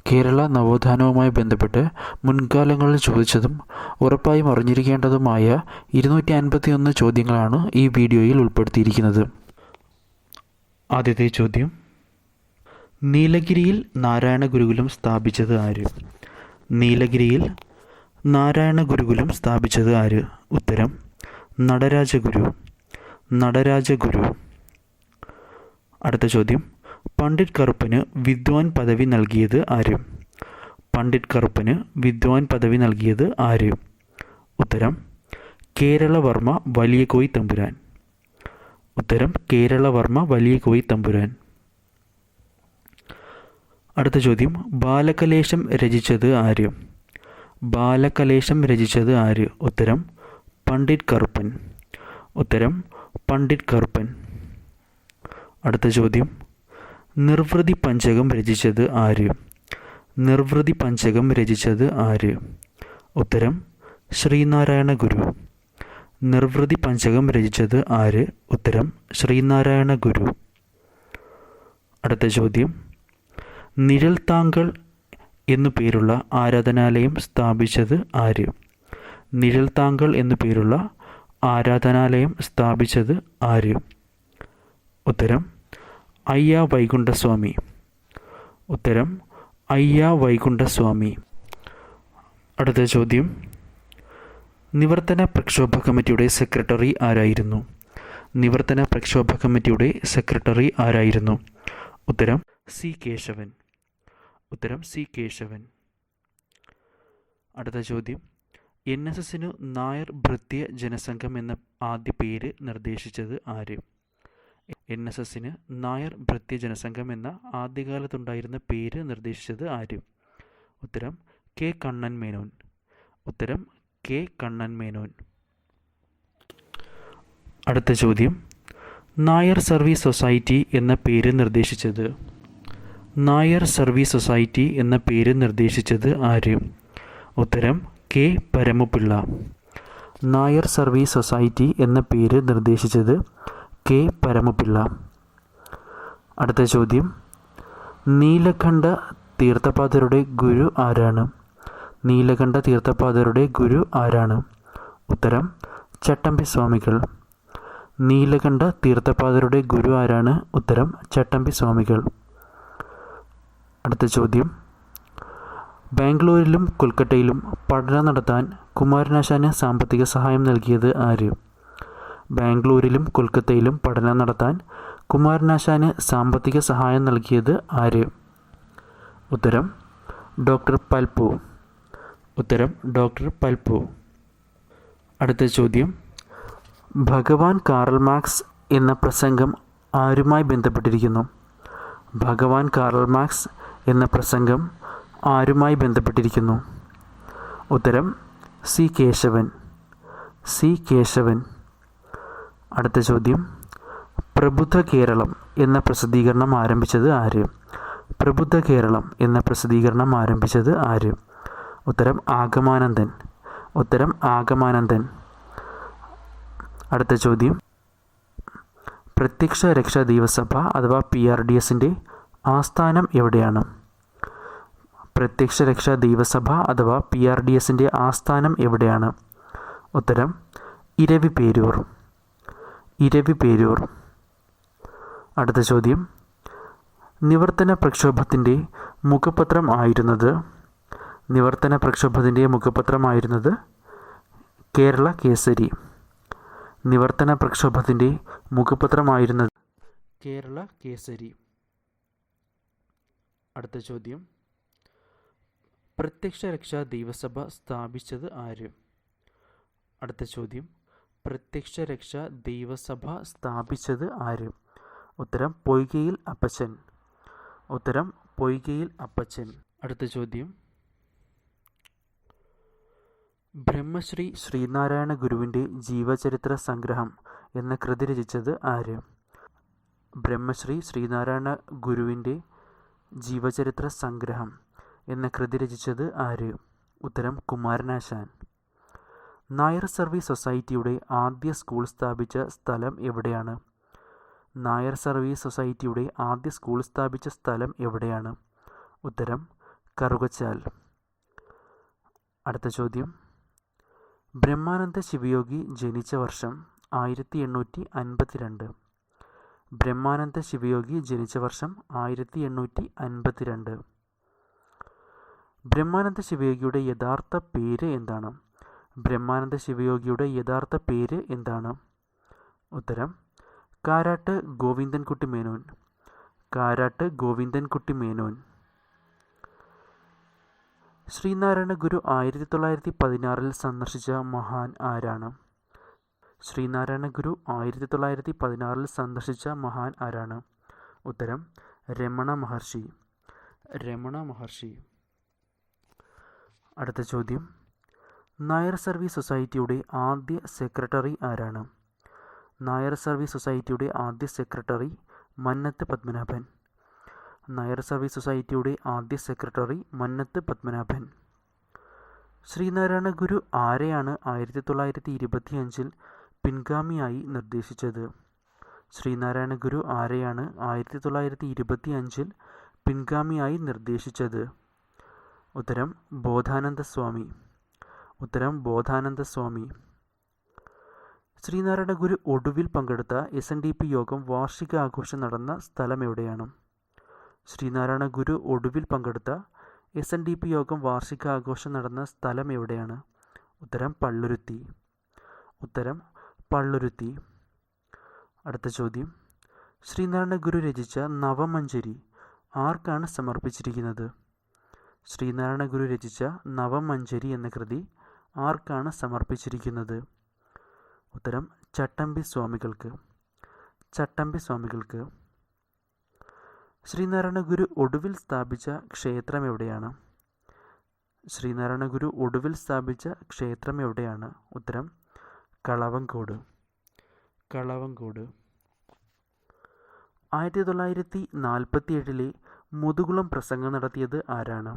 കേരള നവോത്ഥാനവുമായി ബന്ധപ്പെട്ട് മുൻകാലങ്ങളിൽ ചോദിച്ചതും ഉറപ്പായും അറിഞ്ഞിരിക്കേണ്ടതുമായ 251 ചോദ്യങ്ങളാണ് ഈ വീഡിയോയിൽ ഉൾപ്പെടുത്തിയിരിക്കുന്നത്. ആദ്യത്തെ ചോദ്യം: നീലഗിരിയിൽ നാരായണ ഗുരുകുലം സ്ഥാപിച്ചത് ആര്? നീലഗിരിയിൽ നാരായണ ഗുരുകുലം സ്ഥാപിച്ചത് ആര്? ഉത്തരം: നടരാജഗുരു. നടരാജഗുരു. അടുത്ത ചോദ്യം: പണ്ഡിറ്റ് കറുപ്പന് വിദ്വാൻ പദവി നൽകിയത് ആര്? പണ്ഡിറ്റ് കറുപ്പന് വിദ്വാൻ പദവി നൽകിയത് ആര്? ഉത്തരം: കേരളവർമ്മ വലിയ കോയി തമ്പുരാൻ. ഉത്തരം: കേരളവർമ്മ വലിയ കോയി തമ്പുരാൻ. അടുത്ത ചോദ്യം: ബാലകലേശം രചിച്ചത് ആര്? ബാലകലേശം രചിച്ചത് ആര്? ഉത്തരം: പണ്ഡിറ്റ് കറുപ്പൻ. ഉത്തരം: പണ്ഡിറ്റ് കറുപ്പൻ. അടുത്ത ചോദ്യം: നിർവൃതി പഞ്ചകം രചിച്ചത് ആര്? നിർവൃതി പഞ്ചകം രചിച്ചത് ആര്? ഉത്തരം: ശ്രീനാരായണ ഗുരു. നിർവൃതി പഞ്ചകം രചിച്ചത് ആര്? ഉത്തരം: ശ്രീനാരായണ ഗുരു. അടുത്ത ചോദ്യം: നിഴൽ താങ്കൾ എന്നു പേരുള്ള ആരാധനാലയം സ്ഥാപിച്ചത് ആര്? നിഴൽ താങ്കൾ എന്നു പേരുള്ള ആരാധനാലയം സ്ഥാപിച്ചത് ആര്? ഉത്തരം: അയ്യാ വൈകുണ്ഠസ്വാമി. ഉത്തരം: അയ്യാ വൈകുണ്ഠസ്വാമി. അടുത്ത ചോദ്യം: നിവർത്തന പ്രക്ഷോഭ കമ്മിറ്റിയുടെ സെക്രട്ടറി ആരായിരുന്നു? നിവർത്തന പ്രക്ഷോഭ കമ്മിറ്റിയുടെ സെക്രട്ടറി ആരായിരുന്നു? ഉത്തരം: സി കേശവൻ. ഉത്തരം: സി കേശവൻ. അടുത്ത ചോദ്യം: NSSനു നായർ ഭൃത്യ ജനസംഘം എന്ന ആദ്യ പേര് നിർദ്ദേശിച്ചത് ആര്? NSSന് നായർ ഭൃത്യ ജനസംഘം എന്ന ആദ്യകാലത്തുണ്ടായിരുന്ന പേര് നിർദ്ദേശിച്ചത് ആര്? ഉത്തരം: കെ കണ്ണൻ മേനോൻ. ഉത്തരം: കെ കണ്ണൻ മേനോൻ. അടുത്ത ചോദ്യം: നായർ സർവീസ് സൊസൈറ്റി എന്ന പേര് നിർദ്ദേശിച്ചത്? നായർ സർവീസ് സൊസൈറ്റി എന്ന പേര് നിർദ്ദേശിച്ചത് ആര്? ഉത്തരം: K Paramapillai. Nair service society എന്ന പേര് നിർദ്ദേശിച്ചത് കെ പരമപിള്ള. അടുത്ത ചോദ്യം: നീലകണ്ഠ തീർത്ഥപാദരുടെ ഗുരു ആരാണ്? നീലകണ്ഠ തീർത്ഥപാദരുടെ ഗുരു ആരാണ്? ഉത്തരം: ചട്ടമ്പി സ്വാമികൾ. നീലകണ്ഠ തീർത്ഥപാദരുടെ ഗുരു ആരാണ്? ഉത്തരം: ചട്ടമ്പി സ്വാമികൾ. അടുത്ത ചോദ്യം: ബാംഗ്ലൂരിലും കൊൽക്കത്തയിലും പഠനം നടത്താൻ കുമാരനാശാന് സാമ്പത്തിക സഹായം നൽകിയത് ആര്? ബാംഗ്ലൂരിലും കൊൽക്കത്തയിലും പഠനം നടത്താൻ കുമാരനാശാന് സാമ്പത്തിക സഹായം നൽകിയത് ആര്? ഉത്തരം: ഡോക്ടർ പൽപു. ഉത്തരം: ഡോക്ടർ പൽപു. അടുത്ത ചോദ്യം: ഭഗവാൻ കാറൽ മാർക്സ് എന്ന പ്രസംഗം ആരുമായി ബന്ധപ്പെട്ടിരിക്കുന്നു? ഭഗവാൻ കാറൽ മാർക്സ് എന്ന പ്രസംഗം ആരുമായി ബന്ധപ്പെട്ടിരിക്കുന്നു? ഉത്തരം: സി കേശവൻ. സി കേശവൻ. അടുത്ത ചോദ്യം: പ്രബുദ്ധ കേരളം എന്ന പ്രസിദ്ധീകരണം ആരംഭിച്ചത് ആര്? പ്രബുദ്ധ കേരളം എന്ന പ്രസിദ്ധീകരണം ആരംഭിച്ചത് ആര്? ഉത്തരം: ആഗമാനന്ദൻ. ഉത്തരം: ആഗമാനന്ദൻ. അടുത്ത ചോദ്യം: പ്രത്യക്ഷ രക്ഷാ ദൈവസഭ അഥവാ PRDSൻ്റെ ആസ്ഥാനം എവിടെയാണ്? പ്രത്യക്ഷ രക്ഷാ ദൈവസഭ അഥവാ PRDSൻ്റെ ആസ്ഥാനം എവിടെയാണ്? ഉത്തരം: ഇരവിപേരൂർ. ഇരവിപേരൂർ. അടുത്ത ചോദ്യം: നിവർത്തന പ്രക്ഷോഭത്തിൻ്റെ മുഖപത്രം ആയിരുന്നത്? നിവർത്തന പ്രക്ഷോഭത്തിൻ്റെ മുഖപത്രമായിരുന്നത് കേരള കേസരി. നിവർത്തന പ്രക്ഷോഭത്തിൻ്റെ മുഖപത്രമായിരുന്നത് കേരള കേസരി. അടുത്ത ചോദ്യം: പ്രത്യക്ഷ രക്ഷാ ദൈവസഭ സ്ഥാപിച്ചത് ആര്? അടുത്ത ചോദ്യം: പ്രത്യക്ഷ രക്ഷാ ദൈവസഭ സ്ഥാപിച്ചത് ആര്? ഉത്തരം: പൊയ്കയിൽ അപ്പച്ചൻ. ഉത്തരം: പൊയ്കയിൽ അപ്പച്ചൻ. അടുത്ത ചോദ്യം: ബ്രഹ്മശ്രീ ശ്രീനാരായണ ഗുരുവിൻ്റെ ജീവചരിത്ര സംഗ്രഹം എന്ന കൃതി രചിച്ചത് ആര്? ബ്രഹ്മശ്രീ ശ്രീനാരായണ ഗുരുവിൻ്റെ ജീവചരിത്ര സംഗ്രഹം എന്ന കൃതി രചിച്ചത് ആര്? ഉത്തരം: കുമാരനാശാൻ. നായർ സർവീസ് സൊസൈറ്റിയുടെ ആദ്യ സ്കൂൾ സ്ഥാപിച്ച സ്ഥലം എവിടെയാണ്? നായർ സർവീസ് സൊസൈറ്റിയുടെ ആദ്യ സ്കൂൾ സ്ഥാപിച്ച സ്ഥലം എവിടെയാണ്? ഉത്തരം: കറുകച്ചാൽ. അടുത്ത ചോദ്യം, ബ്രഹ്മാനന്ദ ശിവയോഗി ജനിച്ച വർഷം 1852. ബ്രഹ്മാനന്ദ ശിവയോഗി ജനിച്ച വർഷം 1852. ബ്രഹ്മാനന്ദ ശിവയോഗിയുടെ യഥാർത്ഥ പേര് എന്താണ്? ബ്രഹ്മാനന്ദ ശിവയോഗിയുടെ യഥാർത്ഥ പേര് എന്താണ്? ഉത്തരം കാരാട്ട് ഗോവിന്ദൻകുട്ടി മേനോൻ. കാരാട്ട് ഗോവിന്ദൻകുട്ടി മേനോൻ. ശ്രീനാരായണ ഗുരു 1916 സന്ദർശിച്ച മഹാൻ ആരാണ്? ശ്രീനാരായണ ഗുരു 1916 സന്ദർശിച്ച മഹാൻ ആരാണ്? ഉത്തരം രമണ മഹർഷി. രമണ മഹർഷി. അടുത്ത ചോദ്യം, നായർ സർവീസ് സൊസൈറ്റിയുടെ ആദ്യ സെക്രട്ടറി ആരാണ്? നായർ സർവീസ് സൊസൈറ്റിയുടെ ആദ്യ സെക്രട്ടറി മന്നത്ത് പത്മനാഭൻ. നായർ സർവീസ് സൊസൈറ്റിയുടെ ആദ്യ സെക്രട്ടറി മന്നത്ത് പത്മനാഭൻ. ശ്രീനാരായണ ഗുരു ആരെയാണ് 1925 പിൻഗാമിയായി നിർദ്ദേശിച്ചത്? ശ്രീനാരായണ ഗുരു ആരെയാണ് 1925 പിൻഗാമിയായി നിർദ്ദേശിച്ചത്? ഉത്തരം ബോധാനന്ദ സ്വാമി. ഉത്തരം ബോധാനന്ദ സ്വാമി. ശ്രീനാരായണ ഗുരു ഒടുവിൽ പങ്കെടുത്ത SNDP യോഗം വാർഷിക ആഘോഷം നടന്ന സ്ഥലം എവിടെയാണ്? ശ്രീനാരായണ ഗുരു ഒടുവിൽ പങ്കെടുത്ത SNDP യോഗം വാർഷിക ആഘോഷം നടന്ന സ്ഥലം എവിടെയാണ്? ഉത്തരം പള്ളുരുത്തി. ഉത്തരം പള്ളുരുത്തി. അടുത്ത ചോദ്യം, ശ്രീനാരായണ ഗുരു രചിച്ച നവമഞ്ജരി ആർക്കാണ് സമർപ്പിച്ചിരിക്കുന്നത്? ശ്രീനാരായണ ഗുരു രചിച്ച നവമഞ്ജരി എന്ന കൃതി ആർക്കാണ് സമർപ്പിച്ചിരിക്കുന്നത്? ഉത്തരം ചട്ടമ്പി സ്വാമികൾക്ക്. ചട്ടമ്പി സ്വാമികൾക്ക്. ശ്രീനാരായണ ഗുരു ഒടുവിൽ സ്ഥാപിച്ച ക്ഷേത്രം എവിടെയാണ്? ശ്രീനാരായണ ഗുരു ഒടുവിൽ സ്ഥാപിച്ച ക്ഷേത്രം എവിടെയാണ്? ഉത്തരം കളവങ്കോട്. കളവങ്കോട്. 1947 മുതുകുളം പ്രസംഗം നടത്തിയത് ആരാണ്?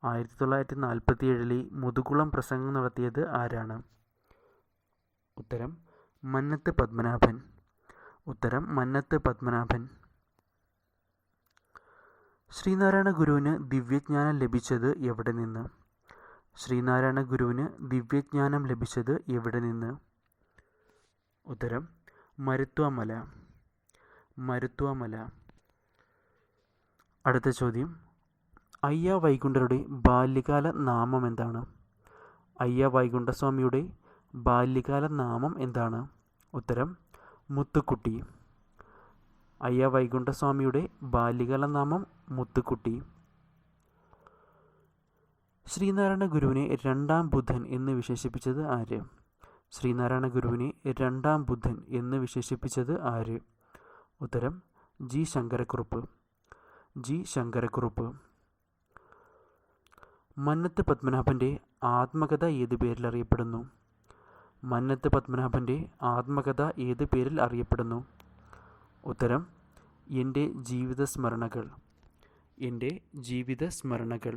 1947 മുതുകുളം പ്രസംഗം നടത്തിയത് ആരാണ്? ഉത്തരം മന്നത്ത് പത്മനാഭൻ. ഉത്തരം മന്നത്ത് പത്മനാഭൻ. ശ്രീനാരായണ ഗുരുവിന് ദിവ്യജ്ഞാനം ലഭിച്ചത് എവിടെ നിന്ന്? ശ്രീനാരായണ ഗുരുവിന് ദിവ്യജ്ഞാനം ലഭിച്ചത് എവിടെ നിന്ന്? ഉത്തരം മരുത്വാമല. മരുത്വാമല. അടുത്ത ചോദ്യം, അയ്യ വൈകുണ്ഠരുടെ ബാല്യകാല നാമം എന്താണ്? അയ്യ വൈകുണ്ഠസ്വാമിയുടെ ബാല്യകാല നാമം എന്താണ്? ഉത്തരം മുത്തുക്കുട്ടി. അയ്യ വൈകുണ്ഠസ്വാമിയുടെ ബാല്യകാല നാമം മുത്തുക്കുട്ടി. ശ്രീനാരായണ ഗുരുവിനെ രണ്ടാം ബുദ്ധൻ എന്ന് വിശേഷിപ്പിച്ചത് ആര്? ശ്രീനാരായണ ഗുരുവിനെ രണ്ടാം ബുദ്ധൻ എന്ന് വിശേഷിപ്പിച്ചത് ആര്? ഉത്തരം ജി ശങ്കരക്കുറുപ്പ്. ജി ശങ്കരക്കുറുപ്പ്. മന്നത്ത് പത്മനാഭൻ്റെ ആത്മകഥ ഏത് പേരിൽ അറിയപ്പെടുന്നു? മന്നത്ത് പത്മനാഭൻ്റെ ആത്മകഥ ഏത് പേരിൽ അറിയപ്പെടുന്നു? ഉത്തരം എൻ്റെ ജീവിത സ്മരണകൾ. എൻ്റെ ജീവിത സ്മരണകൾ.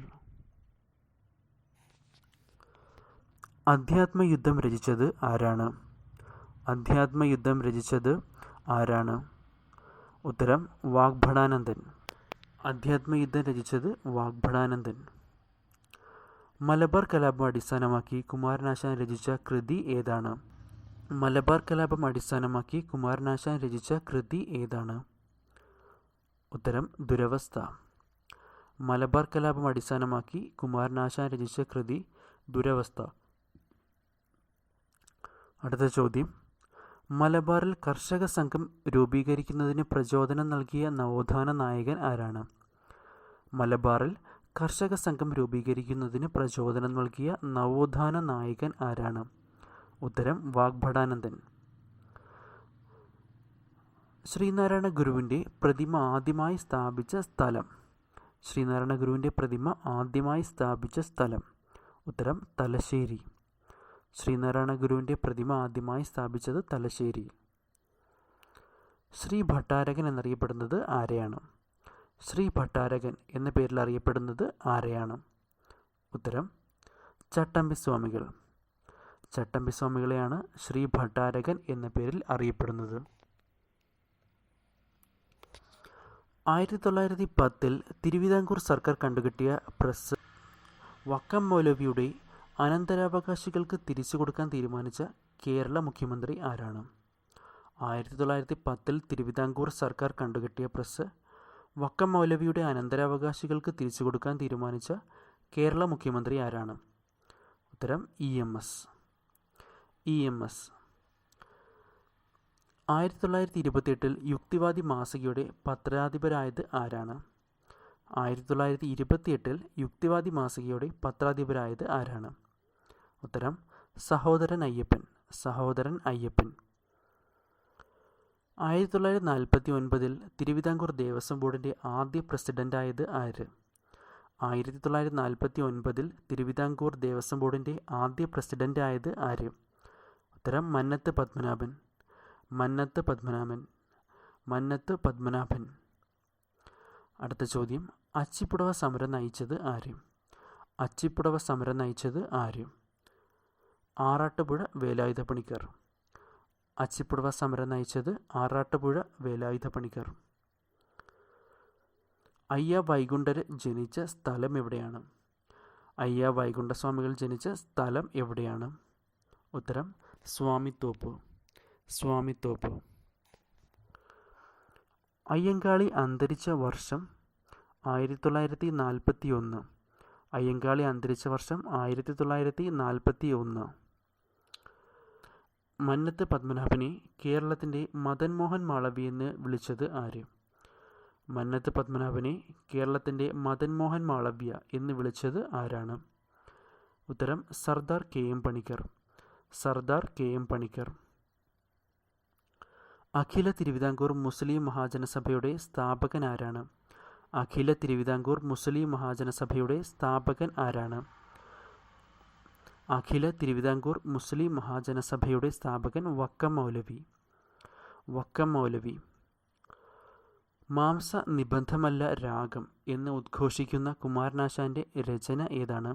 അധ്യാത്മയുദ്ധം രചിച്ചത് ആരാണ്? അധ്യാത്മയുദ്ധം രചിച്ചത് ആരാണ്? ഉത്തരം വാഗ്ഭടാനന്ദൻ. അധ്യാത്മയുദ്ധം രചിച്ചത് വാഗ്ഭടാനന്ദൻ. മലബാർ കലാപം അടിസ്ഥാനമാക്കി കുമാരനാശാൻ രചിച്ച കൃതി ഏതാണ്? മലബാർ കലാപം അടിസ്ഥാനമാക്കി കുമാരനാശാൻ രചിച്ച കൃതി ഏതാണ്? ഉത്തരം ദുരവസ്ഥ. മലബാർ കലാപം അടിസ്ഥാനമാക്കി കുമാരനാശാൻ രചിച്ച കൃതി ദുരവസ്ഥ. അടുത്ത ചോദ്യം, മലബാറിൽ കർഷക സംഘം രൂപീകരിക്കുന്നതിന് പ്രചോദനം നൽകിയ നവോത്ഥാന നായകൻ ആരാണ്? മലബാറിൽ കർഷക സംഘം രൂപീകരിക്കുന്നതിന് പ്രചോദനം നൽകിയ നവോത്ഥാന നായകൻ ആരാണ്? ഉത്തരം വാഗ്ഭടാനന്ദൻ. ശ്രീനാരായണ ഗുരുവിൻ്റെ പ്രതിമ ആദ്യമായി സ്ഥാപിച്ച സ്ഥലം? ശ്രീനാരായണ ഗുരുവിൻ്റെ പ്രതിമ ആദ്യമായി സ്ഥാപിച്ച സ്ഥലം? ഉത്തരം തലശ്ശേരി. ശ്രീനാരായണ ഗുരുവിൻ്റെ പ്രതിമ ആദ്യമായി സ്ഥാപിച്ചത് തലശ്ശേരി. ശ്രീ ഭട്ടാരകൻ എന്നറിയപ്പെടുന്നത് ആരെയാണ്? ശ്രീ ഭട്ടാരകൻ എന്ന പേരിൽ അറിയപ്പെടുന്നത് ആരെയാണ്? ഉത്തരം ചട്ടമ്പി സ്വാമികൾ. ചട്ടമ്പി സ്വാമികളെയാണ് ശ്രീ ഭട്ടാരകൻ എന്ന പേരിൽ അറിയപ്പെടുന്നത്. 1910 തിരുവിതാംകൂർ സർക്കാർ കണ്ടുകെട്ടിയ പ്രസ് വക്കം മൗലവിയുടെ അനന്തരാവകാശികൾക്ക് തിരിച്ചു കൊടുക്കാൻ തീരുമാനിച്ച കേരള മുഖ്യമന്ത്രി ആരാണ്? 1910 തിരുവിതാംകൂർ സർക്കാർ കണ്ടുകെട്ടിയ പ്രസ് വക്കം മൗലവിയുടെ അനന്തരാവകാശികൾക്ക് തിരിച്ചു കൊടുക്കാൻ തീരുമാനിച്ച കേരള മുഖ്യമന്ത്രി ആരാണ്? ഉത്തരം EMS. 1928 യുക്തിവാദി മാസികയുടെ പത്രാധിപരായത് ആരാണ്? 1928 യുക്തിവാദി മാസികയുടെ പത്രാധിപരായത് ആരാണ്? ഉത്തരം സഹോദരൻ അയ്യപ്പൻ. 1949 തിരുവിതാംകൂർ ദേവസ്വം ബോർഡിൻ്റെ ആദ്യ പ്രസിഡൻ്റായത് ആര്? 1949 തിരുവിതാംകൂർ ദേവസ്വം ബോർഡിൻ്റെ ആദ്യ പ്രസിഡൻ്റായത് ആര്? ഉത്തരം മന്നത്ത് പത്മനാഭൻ. അടുത്ത ചോദ്യം, അച്ചിപ്പുടവ സമരം നയിച്ചത് ആര്? ആറാട്ടുപുഴ വേലായുധ പണിക്കർ. അച്ചിപ്പുടവ സമരം നയിച്ചത് ആറാട്ടുപുഴ വേലായുധ പണിക്കർ. അയ്യ വൈകുണ്ഠർ ജനിച്ച സ്ഥലം എവിടെയാണ്? അയ്യ വൈകുണ്ഠസ്വാമികൾ ജനിച്ച സ്ഥലം എവിടെയാണ്? ഉത്തരം സ്വാമിത്തോപ്പ്. അയ്യങ്കാളി അന്തരിച്ച വർഷം 1941. അയ്യങ്കാളി അന്തരിച്ച വർഷം 1941. മന്നത്ത് പത്മനാഭനെ കേരളത്തിൻ്റെ മദൻ മോഹൻ മാളവ്യ എന്ന് വിളിച്ചത് ആര്? മന്നത്ത് പത്മനാഭനെ കേരളത്തിൻ്റെ മദൻ മോഹൻ മാളവ്യ എന്ന് വിളിച്ചത് ആരാണ്? ഉത്തരം സർദാർ KM പണിക്കർ. അഖില തിരുവിതാംകൂർ മുസ്ലിം മഹാജനസഭയുടെ സ്ഥാപകൻ ആരാണ്? അഖില തിരുവിതാംകൂർ മുസ്ലിം മഹാജനസഭയുടെ സ്ഥാപകൻ ആരാണ്? അഖില തിരുവിതാംകൂർ മുസ്ലിം മഹാജനസഭയുടെ സ്ഥാപകൻ വക്കം മൗലവി. മാംസ നിബന്ധമല്ല രാഗം എന്ന് ഉദ്ഘോഷിക്കുന്ന കുമാരനാശാൻ്റെ രചന ഏതാണ്?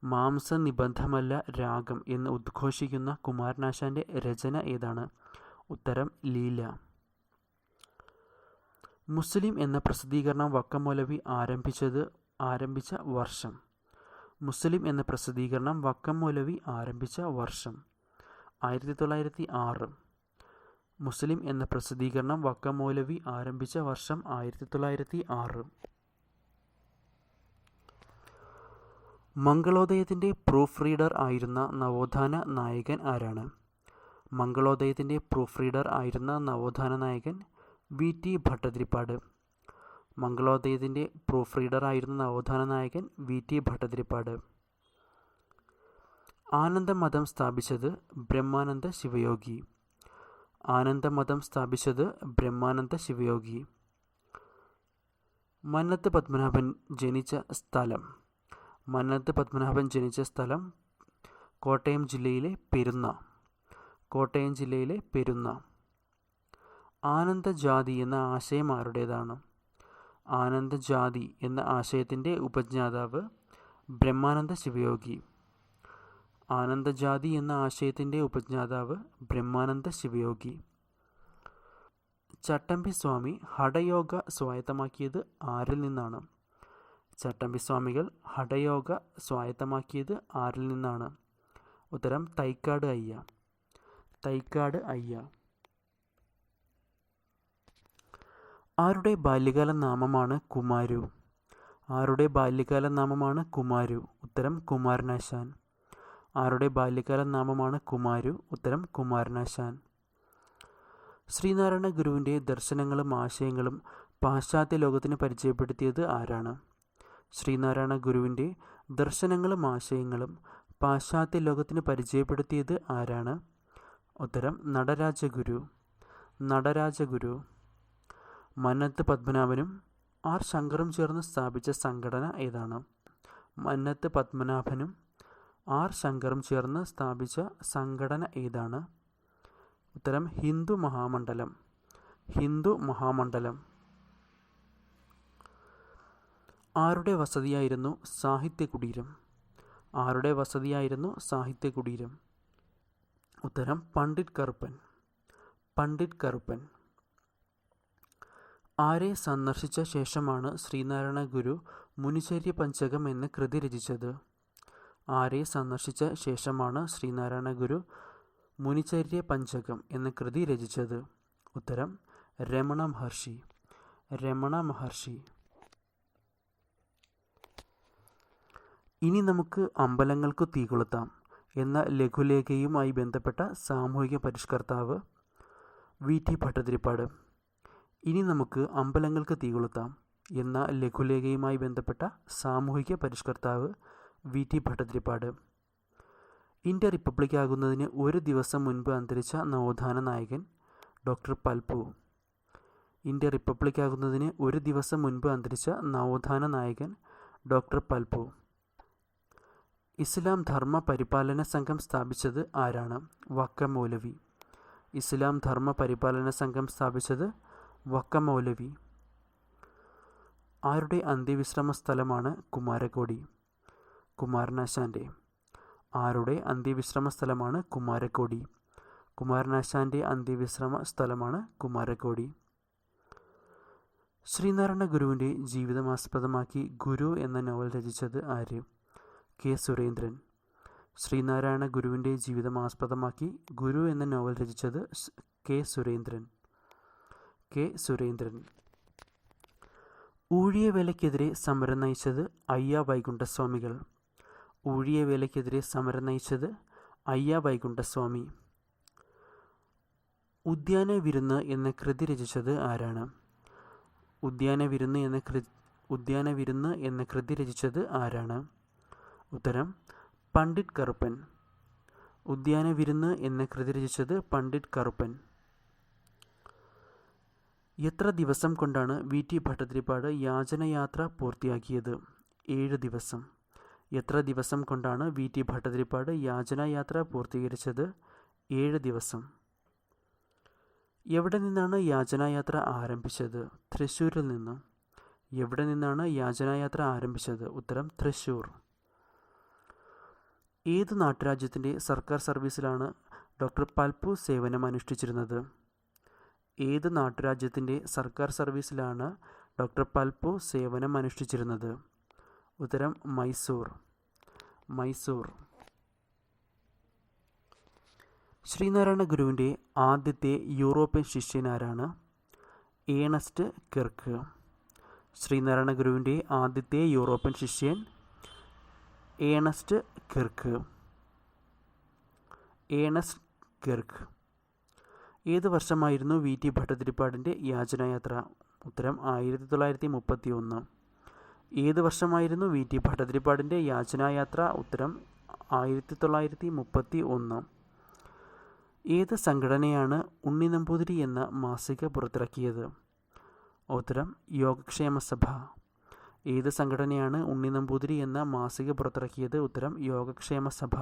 മാംസ നിബന്ധമല്ല രാഗം എന്ന് ഉദ്ഘോഷിക്കുന്ന കുമാരനാശാൻ്റെ രചന ഏതാണ്? ഉത്തരം ലീല. മുസ്ലിം എന്ന പ്രസിദ്ധീകരണം വക്കം മൗലവി ആരംഭിച്ച വർഷം? മുസ്ലിം എന്ന പ്രസിദ്ധീകരണം വക്കം മൗലവി ആരംഭിച്ച വർഷം 1906. മുസ്ലിം എന്ന പ്രസിദ്ധീകരണം വക്കം മൗലവി ആരംഭിച്ച വർഷം 1906. മംഗളോദയത്തിൻ്റെ പ്രൂഫ് റീഡർ ആയിരുന്ന നവോത്ഥാന നായകൻ ആരാണ്? മംഗളോദയത്തിൻ്റെ പ്രൂഫ് റീഡർ ആയിരുന്ന നവോത്ഥാന നായകൻ VT ഭട്ടതിരിപ്പാട്. മംഗളോദയത്തിൻ്റെ പ്രൂഫ് റീഡർ ആയിരുന്ന നവോത്ഥാന നായകൻ VT ഭട്ടതിരിപ്പാട്. ആനന്ദമതം സ്ഥാപിച്ചത് ബ്രഹ്മാനന്ദ ശിവയോഗി. ആനന്ദമതം സ്ഥാപിച്ചത് ബ്രഹ്മാനന്ദ ശിവയോഗി. മന്നത്ത് പത്മനാഭൻ ജനിച്ച സ്ഥലം? മന്നത്ത് പത്മനാഭൻ ജനിച്ച സ്ഥലം കോട്ടയം ജില്ലയിലെ പെരുന്ന. ആനന്ദജാതി എന്ന ആശയം ആരുടേതാണ്? ആനന്ദജാതി എന്ന ആശയത്തിൻ്റെ ഉപജ്ഞാതാവ് ബ്രഹ്മാനന്ദ ശിവയോഗി. ആനന്ദജാതി എന്ന ആശയത്തിൻ്റെ ഉപജ്ഞാതാവ് ബ്രഹ്മാനന്ദ ശിവയോഗി. ചട്ടമ്പി സ്വാമി ഹഠയോഗ സ്വായത്തമാക്കിയത് ആരിൽ നിന്നാണ്? ചട്ടമ്പി സ്വാമികൾ ഹഠയോഗ സ്വായത്തമാക്കിയത് ആരിൽ നിന്നാണ്? ഉത്തരം തൈക്കാട് അയ്യ. ആരുടെ ബാല്യകാല നാമമാണ് കുമാരു? ആരുടെ ബാല്യകാല നാമമാണ് കുമാരു? ഉത്തരം കുമാരനാശാൻ. ആരുടെ ബാല്യകാല നാമമാണ് കുമാരു? ഉത്തരം കുമാരനാശാൻ. ശ്രീനാരായണ ഗുരുവിൻ്റെ ദർശനങ്ങളും ആശയങ്ങളും പാശ്ചാത്യ ലോകത്തിന് പരിചയപ്പെടുത്തിയത് ആരാണ്? ശ്രീനാരായണ ഗുരുവിൻ്റെ ദർശനങ്ങളും ആശയങ്ങളും പാശ്ചാത്യ ലോകത്തിന് പരിചയപ്പെടുത്തിയത് ആരാണ്? ഉത്തരം നടരാജഗുരു. മന്നത്ത് പത്മനാഭനും R ശങ്കറും ചേർന്ന് സ്ഥാപിച്ച സംഘടന ഏതാണ്? മന്നത്ത് പത്മനാഭനും R ശങ്കറും ചേർന്ന് സ്ഥാപിച്ച സംഘടന ഏതാണ്? ഉത്തരം ഹിന്ദു മഹാമണ്ഡലം. ആരുടെ വസതിയായിരുന്നു സാഹിത്യകുടീരം? ആരുടെ വസതിയായിരുന്നു സാഹിത്യകുടീരം? ഉത്തരം പണ്ഡിറ്റ് കറുപ്പൻ. ആരെ സന്ദർശിച്ച ശേഷമാണ് ശ്രീനാരായണ ഗുരു മുനിചര്യ പഞ്ചകം എന്ന കൃതി രചിച്ചത്? ആരെ സന്ദർശിച്ച ശേഷമാണ് ശ്രീനാരായണ ഗുരു മുനിചര്യ പഞ്ചകം എന്ന കൃതി രചിച്ചത്? ഉത്തരം രമണ മഹർഷി. രമണ മഹർഷി. ഇനി നമുക്ക് അമ്പലങ്ങൾക്ക് തീ കൊളുത്താം എന്ന ലഘുലേഖയുമായി ബന്ധപ്പെട്ട സാമൂഹിക പരിഷ്കർത്താവ് വി.ടി. ഭട്ടതിരിപ്പാട്. ഇനി നമുക്ക് അമ്പലങ്ങൾക്ക് തീ കൊളുത്താം എന്ന ലഘുലേഖയുമായി ബന്ധപ്പെട്ട സാമൂഹിക പരിഷ്കർത്താവ് വി.ടി. ഭട്ടതിരിപ്പാട്. ഇന്ത്യ റിപ്പബ്ലിക് ആകുന്നതിന് ഒരു ദിവസം മുൻപ് അന്തരിച്ച നവോത്ഥാന നായകൻ ഡോക്ടർ പൽപു. ഇന്ത്യ റിപ്പബ്ലിക് ആകുന്നതിന് ഒരു ദിവസം മുൻപ് അന്തരിച്ച നവോത്ഥാന നായകൻ ഡോക്ടർ പൽപു. ഇസ്ലാം ധർമ്മ പരിപാലന സംഘം സ്ഥാപിച്ചത് ആരാണ്? വക്ക മൗലവി. ഇസ്ലാം ധർമ്മ പരിപാലന സംഘം സ്ഥാപിച്ചത് വക്ക മൗലവി. ആരുടെ അന്ത്യവിശ്രമ സ്ഥലമാണ് കുമാരകോടി? കുമാരനാശാൻ്റെ. ആരുടെ അന്ത്യവിശ്രമ സ്ഥലമാണ് കുമാരകോടി? കുമാരനാശാൻ്റെ അന്ത്യവിശ്രമ സ്ഥലമാണ് കുമാരകോടി. ശ്രീനാരായണ ഗുരുവിൻ്റെ ജീവിതം ആസ്പദമാക്കി ഗുരു എന്ന നോവൽ രചിച്ചത് ആര്? കെ. സുരേന്ദ്രൻ. ശ്രീനാരായണ ഗുരുവിൻ്റെ ജീവിതം ആസ്പദമാക്കി ഗുരു എന്ന നോവൽ രചിച്ചത് കെ. സുരേന്ദ്രൻ. കെ. സുരേന്ദ്രൻ. ഊഴിയവേലയ്ക്കെതിരെ സമരം നയിച്ചത് അയ്യ വൈകുണ്ഠസ്വാമികൾ. ഊഴിയവേലയ്ക്കെതിരെ സമരം നയിച്ചത് അയ്യ വൈകുണ്ഠസ്വാമി. ഉദ്യാന വിരുന്ന് എന്ന കൃതി രചിച്ചത് ആരാണ്? ഉദ്യാന വിരുന്ന് എന്ന കൃതി രചിച്ചത് ആരാണ്? ഉത്തരം പണ്ഡിറ്റ് കറുപ്പൻ. ഉദ്യാന വിരുന്ന് എന്ന കൃതി രചിച്ചത് പണ്ഡിറ്റ് കറുപ്പൻ. എത്ര ദിവസം കൊണ്ടാണ് വി.ടി. ഭട്ടതിരിപ്പാട് യാചനയാത്ര പൂർത്തിയാക്കിയത്? 7 ദിവസം. എത്ര ദിവസം കൊണ്ടാണ് വി.ടി. ഭട്ടതിരിപ്പാട് യാചനയാത്ര പൂർത്തീകരിച്ചത്? 7 ദിവസം. എവിടെ നിന്നാണ് യാചനയാത്ര ആരംഭിച്ചത്? തൃശ്ശൂരിൽ നിന്ന്. എവിടെ നിന്നാണ് യാചനയാത്ര ആരംഭിച്ചത്? ഉത്തരം തൃശ്ശൂർ. ഏത് നാട്ടുരാജ്യത്തിൻ്റെ സർക്കാർ സർവീസിലാണ് ഡോക്ടർ പൽപു സേവനം അനുഷ്ഠിച്ചിരുന്നത്? ഏത് നാട്ടുരാജ്യത്തിൻ്റെ സർക്കാർ സർവീസിലാണ് ഡോക്ടർ പൽപു സേവനം അനുഷ്ഠിച്ചിരുന്നത്? ഉത്തരം മൈസൂർ. മൈസൂർ. ശ്രീനാരായണ ഗുരുവിൻ്റെ ആദ്യത്തെ യൂറോപ്യൻ ശിഷ്യനാരാണ്? ഏണസ്റ്റ് കിർക്ക്. ശ്രീനാരായണ ഗുരുവിൻ്റെ ആദ്യത്തെ യൂറോപ്യൻ ശിഷ്യൻ ഏണസ്റ്റ് കിർക്ക്. ഏണസ്റ്റ് കിർക്ക്. ഏത് വർഷമായിരുന്നു വി.ടി. ഭട്ടതിരിപ്പാടിൻ്റെ യാചനയാത്ര? ഉത്തരം 1931. ഏത് വർഷമായിരുന്നു വി.ടി. ഭട്ടതിരിപ്പാടിൻ്റെ യാചനയാത്ര? ഉത്തരം 1931. ഏത് സംഘടനയാണ് ഉണ്ണി നമ്പൂതിരി എന്ന മാസിക പുറത്തിറക്കിയത്? ഉത്തരം യോഗക്ഷേമ സഭ. ഏത് സംഘടനയാണ് ഉണ്ണി നമ്പൂതിരി എന്ന മാസിക പുറത്തിറക്കിയത്? ഉത്തരം യോഗക്ഷേമ സഭ.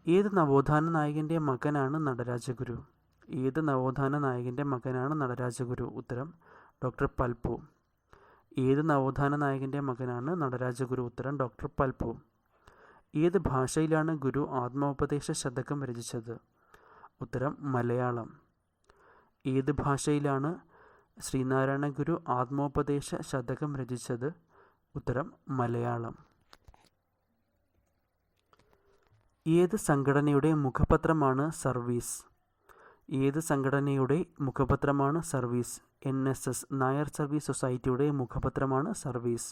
ഏത് നവോത്ഥാന നായകൻ്റെ മകനാണ് നടരാജഗുരു? ഏത് നവോത്ഥാന നായകൻ്റെ മകനാണ് നടരാജഗുരു? ഉത്തരം ഡോക്ടർ പൽപു. ഏത് നവോത്ഥാന നായകൻ്റെ മകനാണ് നടരാജഗുരു? ഉത്തരം ഡോക്ടർ പൽപു. ഏത് ഭാഷയിലാണ് ഗുരു ആത്മോപദേശ ശതകം രചിച്ചത്? ഉത്തരം മലയാളം. ഏത് ഭാഷയിലാണ് ശ്രീനാരായണ ഗുരു ആത്മോപദേശ ശതകം രചിച്ചത്? ഉത്തരം മലയാളം. ഏത് സംഘടനയുടെ മുഖപത്രമാണ് സർവീസ്? ഏത് സംഘടനയുടെ മുഖപത്രമാണ് സർവീസ്? NSS നായർ സർവീസ് സൊസൈറ്റിയുടെ മുഖപത്രമാണ് സർവീസ്.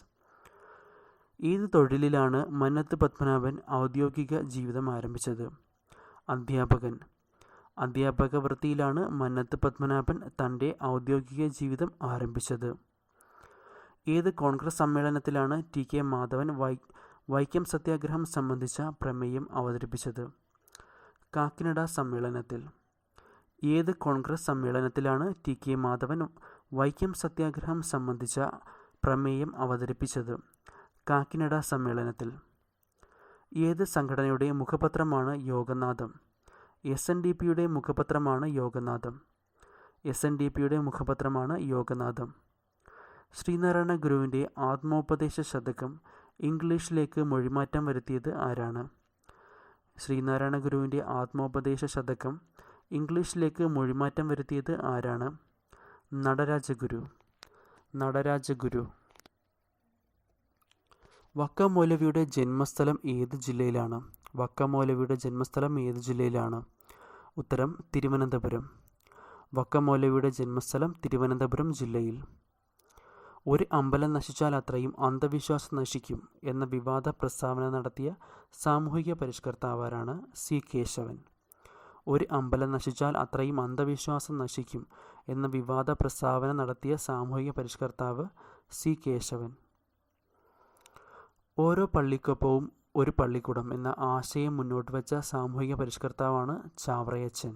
ഏത് തൊഴിലിലാണ് മന്നത്ത് പത്മനാഭൻ ഔദ്യോഗിക ജീവിതം ആരംഭിച്ചത്? അധ്യാപകൻ. അധ്യാപക വൃത്തിയിലാണ് മന്നത്ത് പത്മനാഭൻ തൻ്റെ ഔദ്യോഗിക ജീവിതം ആരംഭിച്ചത്. ഏത് കോൺഗ്രസ് സമ്മേളനത്തിലാണ് T.K. മാധവൻ വൈക്കം സത്യാഗ്രഹം സംബന്ധിച്ച പ്രമേയം അവതരിപ്പിച്ചത്? കാക്കിനഡ സമ്മേളനത്തിൽ. ഏത് കോൺഗ്രസ് സമ്മേളനത്തിലാണ് T.K. മാധവൻ വൈക്കം സത്യാഗ്രഹം സംബന്ധിച്ച പ്രമേയം അവതരിപ്പിച്ചത്? കാക്കിനഡ സമ്മേളനത്തിൽ. ഏത് സംഘടനയുടെ മുഖപത്രമാണ് യോഗനാഥം? SNDPയുടെ മുഖപത്രമാണ് യോഗനാഥം. SNDPയുടെ മുഖപത്രമാണ് യോഗനാഥം. ശ്രീനാരായണ ഗുരുവിൻ്റെ ആത്മോപദേശ ശതകം ഇംഗ്ലീഷിലേക്ക് മൊഴിമാറ്റം വരുത്തിയത് ആരാണ്? ശ്രീനാരായണ ഗുരുവിൻ്റെ ആത്മോപദേശ ശതകം ഇംഗ്ലീഷിലേക്ക് മൊഴിമാറ്റം വരുത്തിയത് ആരാണ്? നടരാജഗുരു. നടരാജഗുരു. വക്ക മൗലവിയുടെ ജന്മസ്ഥലം ഏത് ജില്ലയിലാണ്? വക്ക മൗലവിയുടെ ജന്മസ്ഥലം ഏത് ജില്ലയിലാണ്? ഉത്തരം തിരുവനന്തപുരം. വക്ക മൗലവിയുടെ ജന്മസ്ഥലം തിരുവനന്തപുരം ജില്ലയിൽ. ഒരു അമ്പലം നശിച്ചാൽ അത്രയും അന്ധവിശ്വാസം നശിക്കും എന്ന വിവാദ പ്രസ്താവന നടത്തിയ സാമൂഹിക പരിഷ്കർത്താവാരാണ് സി കേശവൻ. ഒരു അമ്പലം നശിച്ചാൽ അത്രയും അന്ധവിശ്വാസം നശിക്കും എന്ന വിവാദ പ്രസ്താവന നടത്തിയ സാമൂഹിക പരിഷ്കർത്താവ് സി കേശവൻ. ഓരോ പള്ളിക്കൊപ്പവും ഒരു പള്ളിക്കൂടം എന്ന ആശയം മുന്നോട്ട് വച്ച സാമൂഹിക പരിഷ്കർത്താവാണ് ചാവറയച്ചൻ.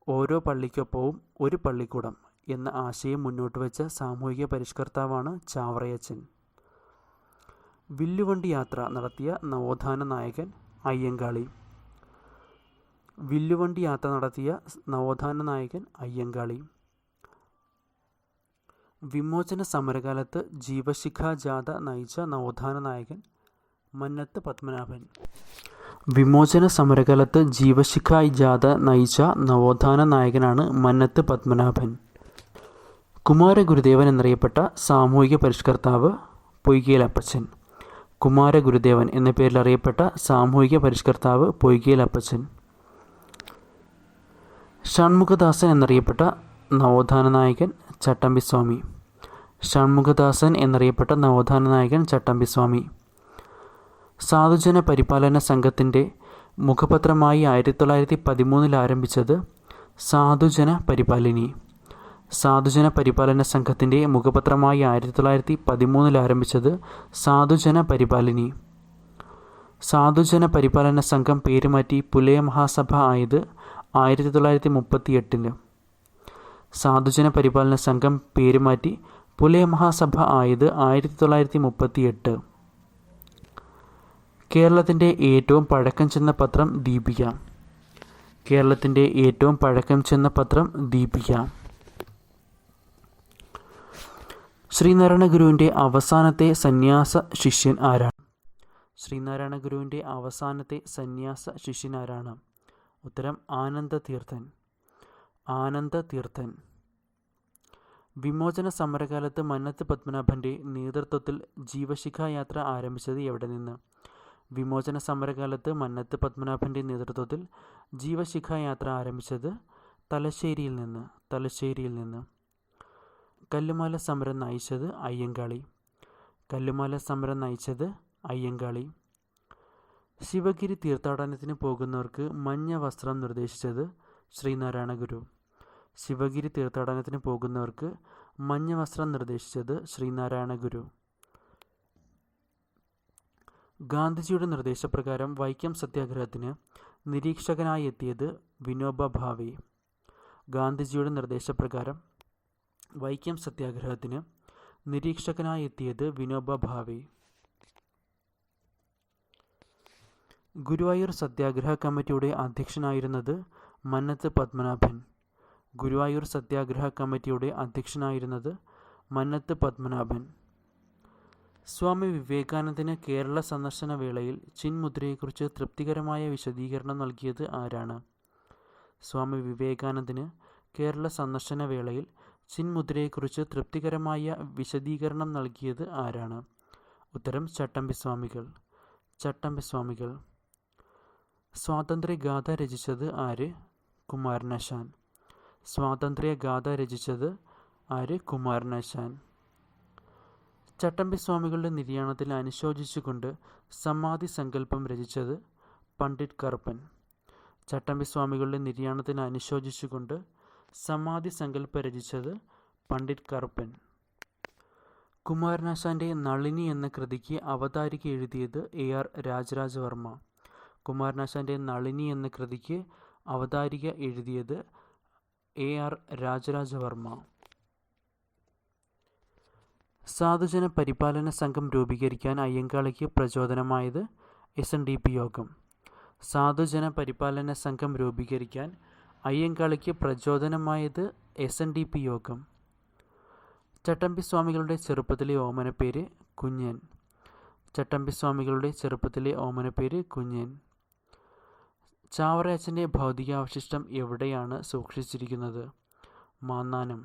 ഓരോ പള്ളിക്കൊപ്പവും ഒരു പള്ളിക്കൂടം എന്ന ആശയം മുന്നോട്ട് വച്ച സാമൂഹിക പരിഷ്കർത്താവാണ് ചാവറയച്ചൻ. വില്ലുവണ്ടി യാത്ര നടത്തിയ നവോത്ഥാന നായകൻ അയ്യങ്കാളി. വില്ലുവണ്ടി യാത്ര നടത്തിയ നവോത്ഥാന നായകൻ അയ്യങ്കാളി. വിമോചന സമരകാലത്ത് ജീവശിഖാ ജാഥ നയിച്ച നവോത്ഥാന നായകൻ മന്നത്ത് പത്മനാഭൻ. വിമോചന സമരകാലത്ത് ജീവശിഖാ ജാഥ നയിച്ച നവോത്ഥാന നായകനാണ് മന്നത്ത് പത്മനാഭൻ. കുമാരഗുരുദേവൻ എന്നറിയപ്പെട്ട സാമൂഹിക പരിഷ്കർത്താവ് പൊയ്കയിൽ അപ്പച്ചൻ. കുമാരഗുരുദേവൻ എന്ന പേരിൽ അറിയപ്പെട്ട സാമൂഹിക പരിഷ്കർത്താവ് പൊയ്കയിൽ അപ്പച്ചൻ. ഷൺമുഖദാസൻ എന്നറിയപ്പെട്ട നവോത്ഥാന നായകൻ ചട്ടമ്പിസ്വാമി. ഷൺമുഖദാസൻ എന്നറിയപ്പെട്ട നവോത്ഥാന നായകൻ ചട്ടമ്പിസ്വാമി. സാധുജന പരിപാലന സംഘത്തിൻ്റെ മുഖപത്രമായി 1913 ആരംഭിച്ചത് സാധുജന പരിപാലിനി. സാധുജന പരിപാലന സംഘത്തിൻ്റെ മുഖപത്രമായി 1913 ആരംഭിച്ചത് സാധുജന പരിപാലിനി. സാധുജന പരിപാലന സംഘം പേരുമാറ്റി പുലയ മഹാസഭ ആയത് 1938. സാധുജന പരിപാലന സംഘം പേരുമാറ്റി പുലയ മഹാസഭ ആയത് 1938. കേരളത്തിൻ്റെ ഏറ്റവും പഴക്കം ചെന്ന പത്രം ദീപിക. കേരളത്തിൻ്റെ ഏറ്റവും പഴക്കം ചെന്ന പത്രം ദീപിക. ശ്രീനാരായണ ഗുരുവിൻ്റെ അവസാനത്തെ സന്യാസ ശിഷ്യൻ ആരാണ്? ശ്രീനാരായണ ഗുരുവിൻ്റെ അവസാനത്തെ സന്യാസ ശിഷ്യൻ ആരാണ്? ഉത്തരം ആനന്ദതീർത്ഥൻ. ആനന്ദതീർത്ഥൻ. വിമോചന സമരകാലത്ത് മന്നത്ത് പത്മനാഭൻ്റെ നേതൃത്വത്തിൽ ജീവശിഖാ യാത്ര ആരംഭിച്ചത് എവിടെ നിന്ന്? വിമോചന സമരകാലത്ത് മന്നത്ത് പത്മനാഭൻ്റെ നേതൃത്വത്തിൽ ജീവശിഖാ യാത്ര ആരംഭിച്ചത് തലശ്ശേരിയിൽ നിന്ന്. തലശ്ശേരിയിൽ നിന്ന്. കല്ലുമാല സമരം നയിച്ചത് അയ്യങ്കാളി. കല്ലുമാല സമരം നയിച്ചത് അയ്യങ്കാളി. ശിവഗിരി തീർത്ഥാടനത്തിന് പോകുന്നവർക്ക് മഞ്ഞ വസ്ത്രം നിർദ്ദേശിച്ചത് ശ്രീനാരായണ ഗുരു. ശിവഗിരി തീർത്ഥാടനത്തിന് പോകുന്നവർക്ക് മഞ്ഞ വസ്ത്രം നിർദ്ദേശിച്ചത് ശ്രീനാരായണ ഗുരു. ഗാന്ധിജിയുടെ നിർദ്ദേശപ്രകാരം വൈക്കം സത്യാഗ്രഹത്തിന് നിരീക്ഷകനായി എത്തിയത് വിനോബ ഭാവെ. ഗാന്ധിജിയുടെ നിർദ്ദേശപ്രകാരം വൈക്കം സത്യാഗ്രഹത്തിന് നിരീക്ഷകനായി എത്തിയത് വിനോബ ഭാവെ. ഗുരുവായൂർ സത്യാഗ്രഹ കമ്മിറ്റിയുടെ അധ്യക്ഷനായിരുന്നത് മന്നത്ത് പത്മനാഭൻ. ഗുരുവായൂർ സത്യാഗ്രഹ കമ്മിറ്റിയുടെ അധ്യക്ഷനായിരുന്നത് മന്നത്ത് പത്മനാഭൻ. സ്വാമി വിവേകാനന്ദന് കേരള സന്ദർശന വേളയിൽ ചിന്മുദ്രയെക്കുറിച്ച് തൃപ്തികരമായ വിശദീകരണം നൽകിയത് ആരാണ്? സ്വാമി വിവേകാനന്ദന് കേരള സന്ദർശന വേളയിൽ ചിന്മുദ്രയെക്കുറിച്ച് തൃപ്തികരമായ വിശദീകരണം നൽകിയത് ആരാണ്? ഉത്തരം ചട്ടമ്പിസ്വാമികൾ. ചട്ടമ്പിസ്വാമികൾ. സ്വാതന്ത്ര്യഗാഥ രചിച്ചത് ആര്? കുമാരനാശാൻ. സ്വാതന്ത്ര്യഗാഥ രചിച്ചത് ആര്? കുമാരനാശാൻ. ചട്ടമ്പിസ്വാമികളുടെ നിര്യാണത്തിൽ അനുശോചിച്ചുകൊണ്ട് സമാധി സങ്കല്പം രചിച്ചത് പണ്ഡിറ്റ് കറുപ്പൻ. ചട്ടമ്പിസ്വാമികളുടെ നിര്യാണത്തിൽ അനുശോചിച്ചുകൊണ്ട് സമാധി സങ്കല്പം രചിച്ചത് പണ്ഡിറ്റ് കറുപ്പൻ. കുമാരനാശാൻ്റെ നളിനി എന്ന കൃതിക്ക് അവതാരിക എഴുതിയത് AR രാജരാജവർമ്മ. കുമാരനാശാൻ്റെ നളിനി എന്ന കൃതിക്ക് അവതാരിക എഴുതിയത് AR രാജരാജവർമ്മ. സാധുജന പരിപാലന സംഘം രൂപീകരിക്കാൻ അയ്യങ്കാളിക്ക് പ്രചോദനമായത് SNDP യോഗം. സാധുജന പരിപാലന സംഘം രൂപീകരിക്കാൻ അയ്യങ്കാളിക്ക് പ്രചോദനമായത് SNDP യോഗം. ചട്ടമ്പിസ്വാമികളുടെ ചെറുപ്പത്തിലെ ഓമനപ്പേര് കുഞ്ഞൻ. ചട്ടമ്പിസ്വാമികളുടെ ചെറുപ്പത്തിലെ ഓമനപ്പേര് കുഞ്ഞൻ. ചാവറയച്ചൻ്റെ ഭൗതികാവശിഷ്ടം എവിടെയാണ് സൂക്ഷിച്ചിരിക്കുന്നത്? മാന്നാനം.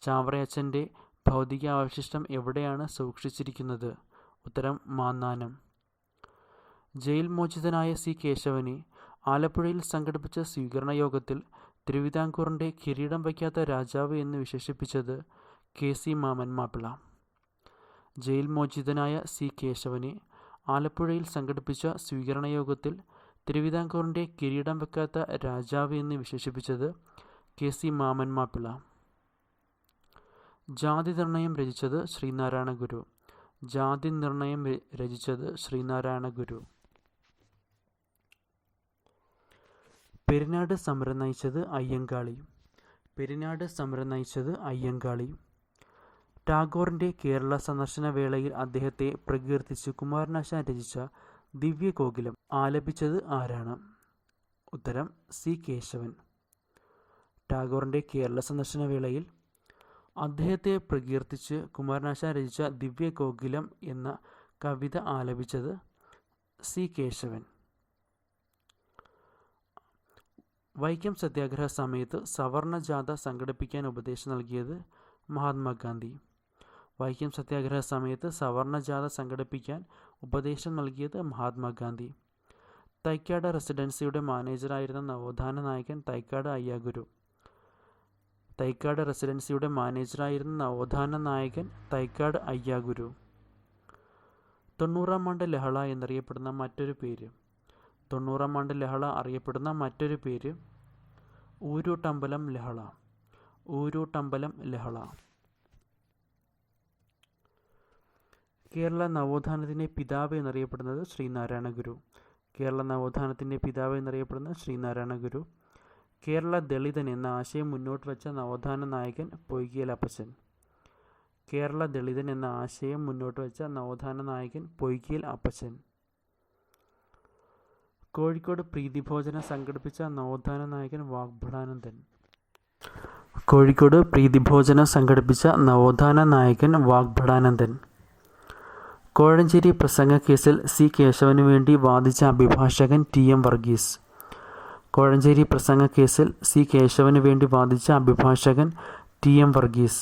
ചാവറയച്ചൻ്റെ ഭൗതികാവശിഷ്ടം എവിടെയാണ് സൂക്ഷിച്ചിരിക്കുന്നത്? ഉത്തരം മാന്നാനം. ജയിൽ മോചിതനായ സി കേശവനെ ആലപ്പുഴയിൽ സംഘടിപ്പിച്ച സ്വീകരണ യോഗത്തിൽ തിരുവിതാംകൂറിൻ്റെ കിരീടം വയ്ക്കാത്ത രാജാവ് എന്ന് വിശേഷിപ്പിച്ചത് കെ സി മാമൻ മാപ്പിള. ജയിൽ മോചിതനായ സി കേശവനെ ആലപ്പുഴയിൽ സംഘടിപ്പിച്ച സ്വീകരണ യോഗത്തിൽ തിരുവിതാംകൂറിൻ്റെ കിരീടം വയ്ക്കാത്ത രാജാവ് എന്ന് വിശേഷിപ്പിച്ചത് കെ സി മാമൻ മാപ്പിള. ജാതി നിർണയം രചിച്ചത് ശ്രീനാരായണ ഗുരു. ജാതി നിർണയം രചിച്ചത് ശ്രീനാരായണ ഗുരു. പെരിനാട് സമരം നയിച്ചത് അയ്യങ്കാളി. പെരിനാട് സമരം നയിച്ചത് അയ്യങ്കാളി. ടാഗോറിൻ്റെ കേരള സന്ദർശന വേളയിൽ അദ്ദേഹത്തെ പ്രകീർത്തിച്ച് കുമാരനാശാൻ രചിച്ച ദിവ്യകോകിലം ആലപിച്ചത് ആരാണ്? ഉത്തരം സി കേശവൻ. ടാഗോറിൻ്റെ കേരള സന്ദർശന വേളയിൽ അദ്ദേഹത്തെ പ്രകീർത്തിച്ച് കുമാരനാശാൻ രചിച്ച ദിവ്യകോകിലം എന്ന കവിത ആലപിച്ചത് സി കേശവൻ. വൈക്കം സത്യാഗ്രഹ സമയത്ത് സവർണ ജാഥ സംഘടിപ്പിക്കാൻ ഉപദേശം നൽകിയത് മഹാത്മാഗാന്ധി. വൈക്കം സത്യാഗ്രഹ സമയത്ത് സവർണ ജാഥ സംഘടിപ്പിക്കാൻ ഉപദേശം നൽകിയത് മഹാത്മാഗാന്ധി. തൈക്കാട് റെസിഡൻസിയുടെ മാനേജറായിരുന്ന നവോത്ഥാന നായകൻ തൈക്കാട് അയ്യാഗുരു. തൈക്കാട് റെസിഡൻസിയുടെ മാനേജറായിരുന്ന നവോത്ഥാന നായകൻ തൈക്കാട് അയ്യാഗുരു. 90-ാം ആണ്ട് ലഹള എന്നറിയപ്പെടുന്ന മറ്റൊരു പേര്. 90-ാം ആണ്ട് ലഹള അറിയപ്പെടുന്ന മറ്റൊരു പേര് ഊരൂട്ടമ്പലം ലഹള. ഊരൂട്ടമ്പലം ലഹള. കേരള നവോത്ഥാനത്തിൻ്റെ പിതാവ് എന്നറിയപ്പെടുന്നത് ശ്രീനാരായണ ഗുരു. കേരള നവോത്ഥാനത്തിൻ്റെ പിതാവ് എന്നറിയപ്പെടുന്ന ശ്രീനാരായണ ഗുരു. കേരള ദളിതൻ എന്ന ആശയം മുന്നോട്ട് വച്ച നവോത്ഥാന നായകൻ പൊയ്കയിൽ അപ്പച്ചൻ. കേരള ദളിതൻ എന്ന ആശയം മുന്നോട്ട് വച്ച നവോത്ഥാന നായകൻ പൊയ്കയിൽ അപ്പച്ചൻ. കോഴിക്കോട് പ്രീതിഭോജനം സംഘടിപ്പിച്ച നവോത്ഥാന നായകൻ വാഗ്ഭടാനന്ദൻ. കോഴിക്കോട് പ്രീതിഭോജനം സംഘടിപ്പിച്ച നവോത്ഥാന നായകൻ വാഗ്ഭടാനന്ദൻ. കോഴഞ്ചേരി പ്രസംഗ കേസിൽ സി കേശവന് വേണ്ടി വാദിച്ച അഭിഭാഷകൻ ടി എം വർഗീസ്. കോഴഞ്ചേരി പ്രസംഗ കേസിൽ സി കേശവന് വേണ്ടി വാദിച്ച അഭിഭാഷകൻ ടി എം വർഗീസ്.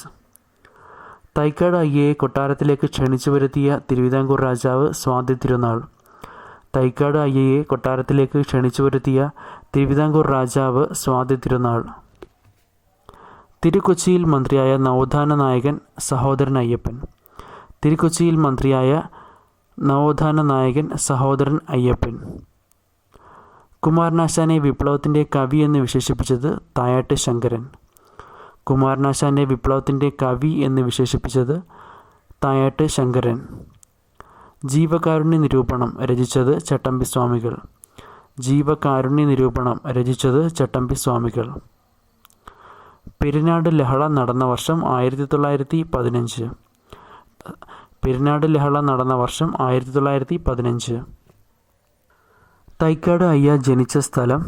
തൈക്കാട് അയ്യയെ കൊട്ടാരത്തിലേക്ക് ക്ഷണിച്ചു വരുത്തിയ തിരുവിതാംകൂർ രാജാവ് സ്വാതി തിരുനാൾ. തൈക്കാട് അയ്യയെ കൊട്ടാരത്തിലേക്ക് ക്ഷണിച്ചു വരുത്തിയ തിരുവിതാംകൂർ രാജാവ് സ്വാതി തിരുനാൾ. തിരുക്കൊച്ചിയിൽ മന്ത്രിയായ നവോത്ഥാന നായകൻ സഹോദരൻ അയ്യപ്പൻ. തിരുക്കൊച്ചിയിൽ മന്ത്രിയായ നവോത്ഥാന നായകൻ സഹോദരൻ അയ്യപ്പൻ. കുമാരനാശാനെ വിപ്ലവത്തിൻ്റെ കവി എന്ന് വിശേഷിപ്പിച്ചത് തായാട്ട് ശങ്കരൻ. കുമാരനാശാനെ വിപ്ലവത്തിൻ്റെ കവി എന്ന് വിശേഷിപ്പിച്ചത് തായാട്ട് ശങ്കരൻ. ജീവകാരുണ്യ നിരൂപണം രചിച്ചത് ചട്ടമ്പി സ്വാമികൾ. ജീവകാരുണ്യ നിരൂപണം രചിച്ചത് ചട്ടമ്പി സ്വാമികൾ. പെരിനാട് ലഹള നടന്ന വർഷം 1915. പെരിനാട് ലഹള നടന്ന വർഷം 1915. തൈക്കാട് അയ്യ ജനിച്ച സ്ഥലം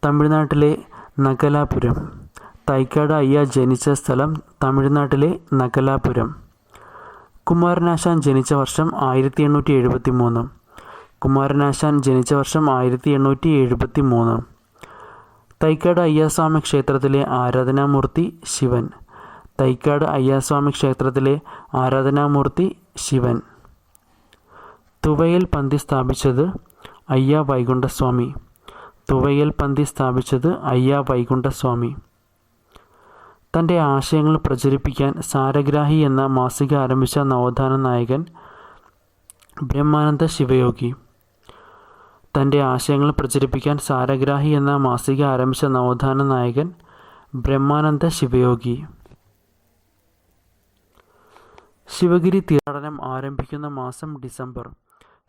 തമിഴ്നാട്ടിലെ നഗലാപുരം. തൈക്കാട് അയ്യ ജനിച്ച സ്ഥലം തമിഴ്നാട്ടിലെ നഗലാപുരം. കുമാരനാശാൻ ജനിച്ച വർഷം 1873. കുമാരനാശാൻ ജനിച്ച വർഷം 1873. തൈക്കാട് അയ്യാസ്വാമി ക്ഷേത്രത്തിലെ ആരാധനാമൂർത്തി ശിവൻ. തൈക്കാട് അയ്യാസ്വാമി ക്ഷേത്രത്തിലെ ആരാധനാമൂർത്തി ശിവൻ. തുവയൽ പന്തി സ്ഥാപിച്ചത് അയ്യ വൈകുണ്ഠസ്വാമി. തുവയൽ പന്തി സ്ഥാപിച്ചത് അയ്യ വൈകുണ്ഠസ്വാമി. തൻ്റെ ആശയങ്ങൾ പ്രചരിപ്പിക്കാൻ സാരഗ്രാഹി എന്ന മാസിക ആരംഭിച്ച നവോത്ഥാന നായകൻ ബ്രഹ്മാനന്ദ ശിവയോഗി. തൻ്റെ ആശയങ്ങൾ പ്രചരിപ്പിക്കാൻ സാരഗ്രാഹി എന്ന മാസിക ആരംഭിച്ച നവോത്ഥാന നായകൻ ബ്രഹ്മാനന്ദ ശിവയോഗി. ശിവഗിരി തീർത്ഥാടനം ആരംഭിക്കുന്ന മാസം ഡിസംബർ.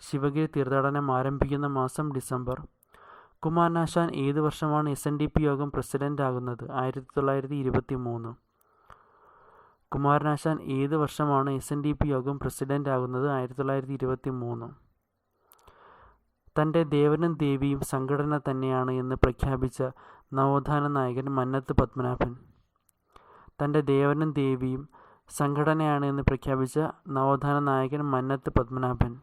ശിവഗിരി തീർത്ഥാടനം ആരംഭിക്കുന്ന മാസം ഡിസംബർ. കുമാരനാശാൻ ഏത് വർഷമാണ് SNDP യോഗം പ്രസിഡൻ്റ് ആകുന്നത്? 1923. കുമാരനാശാൻ ഏത് വർഷമാണ് SNDP യോഗം പ്രസിഡൻ്റ് ആകുന്നത്? 1923. തൻ്റെ ദേവനും ദേവിയും സംഘടന തന്നെയാണ് എന്ന് പ്രഖ്യാപിച്ച നവോത്ഥാന നായകൻ മന്നത്ത് പത്മനാഭൻ. തൻ്റെ ദേവനും ദേവിയും സംഘടനയാണ് എന്ന് പ്രഖ്യാപിച്ച നവോത്ഥാന നായകൻ മന്നത്ത് പത്മനാഭൻ.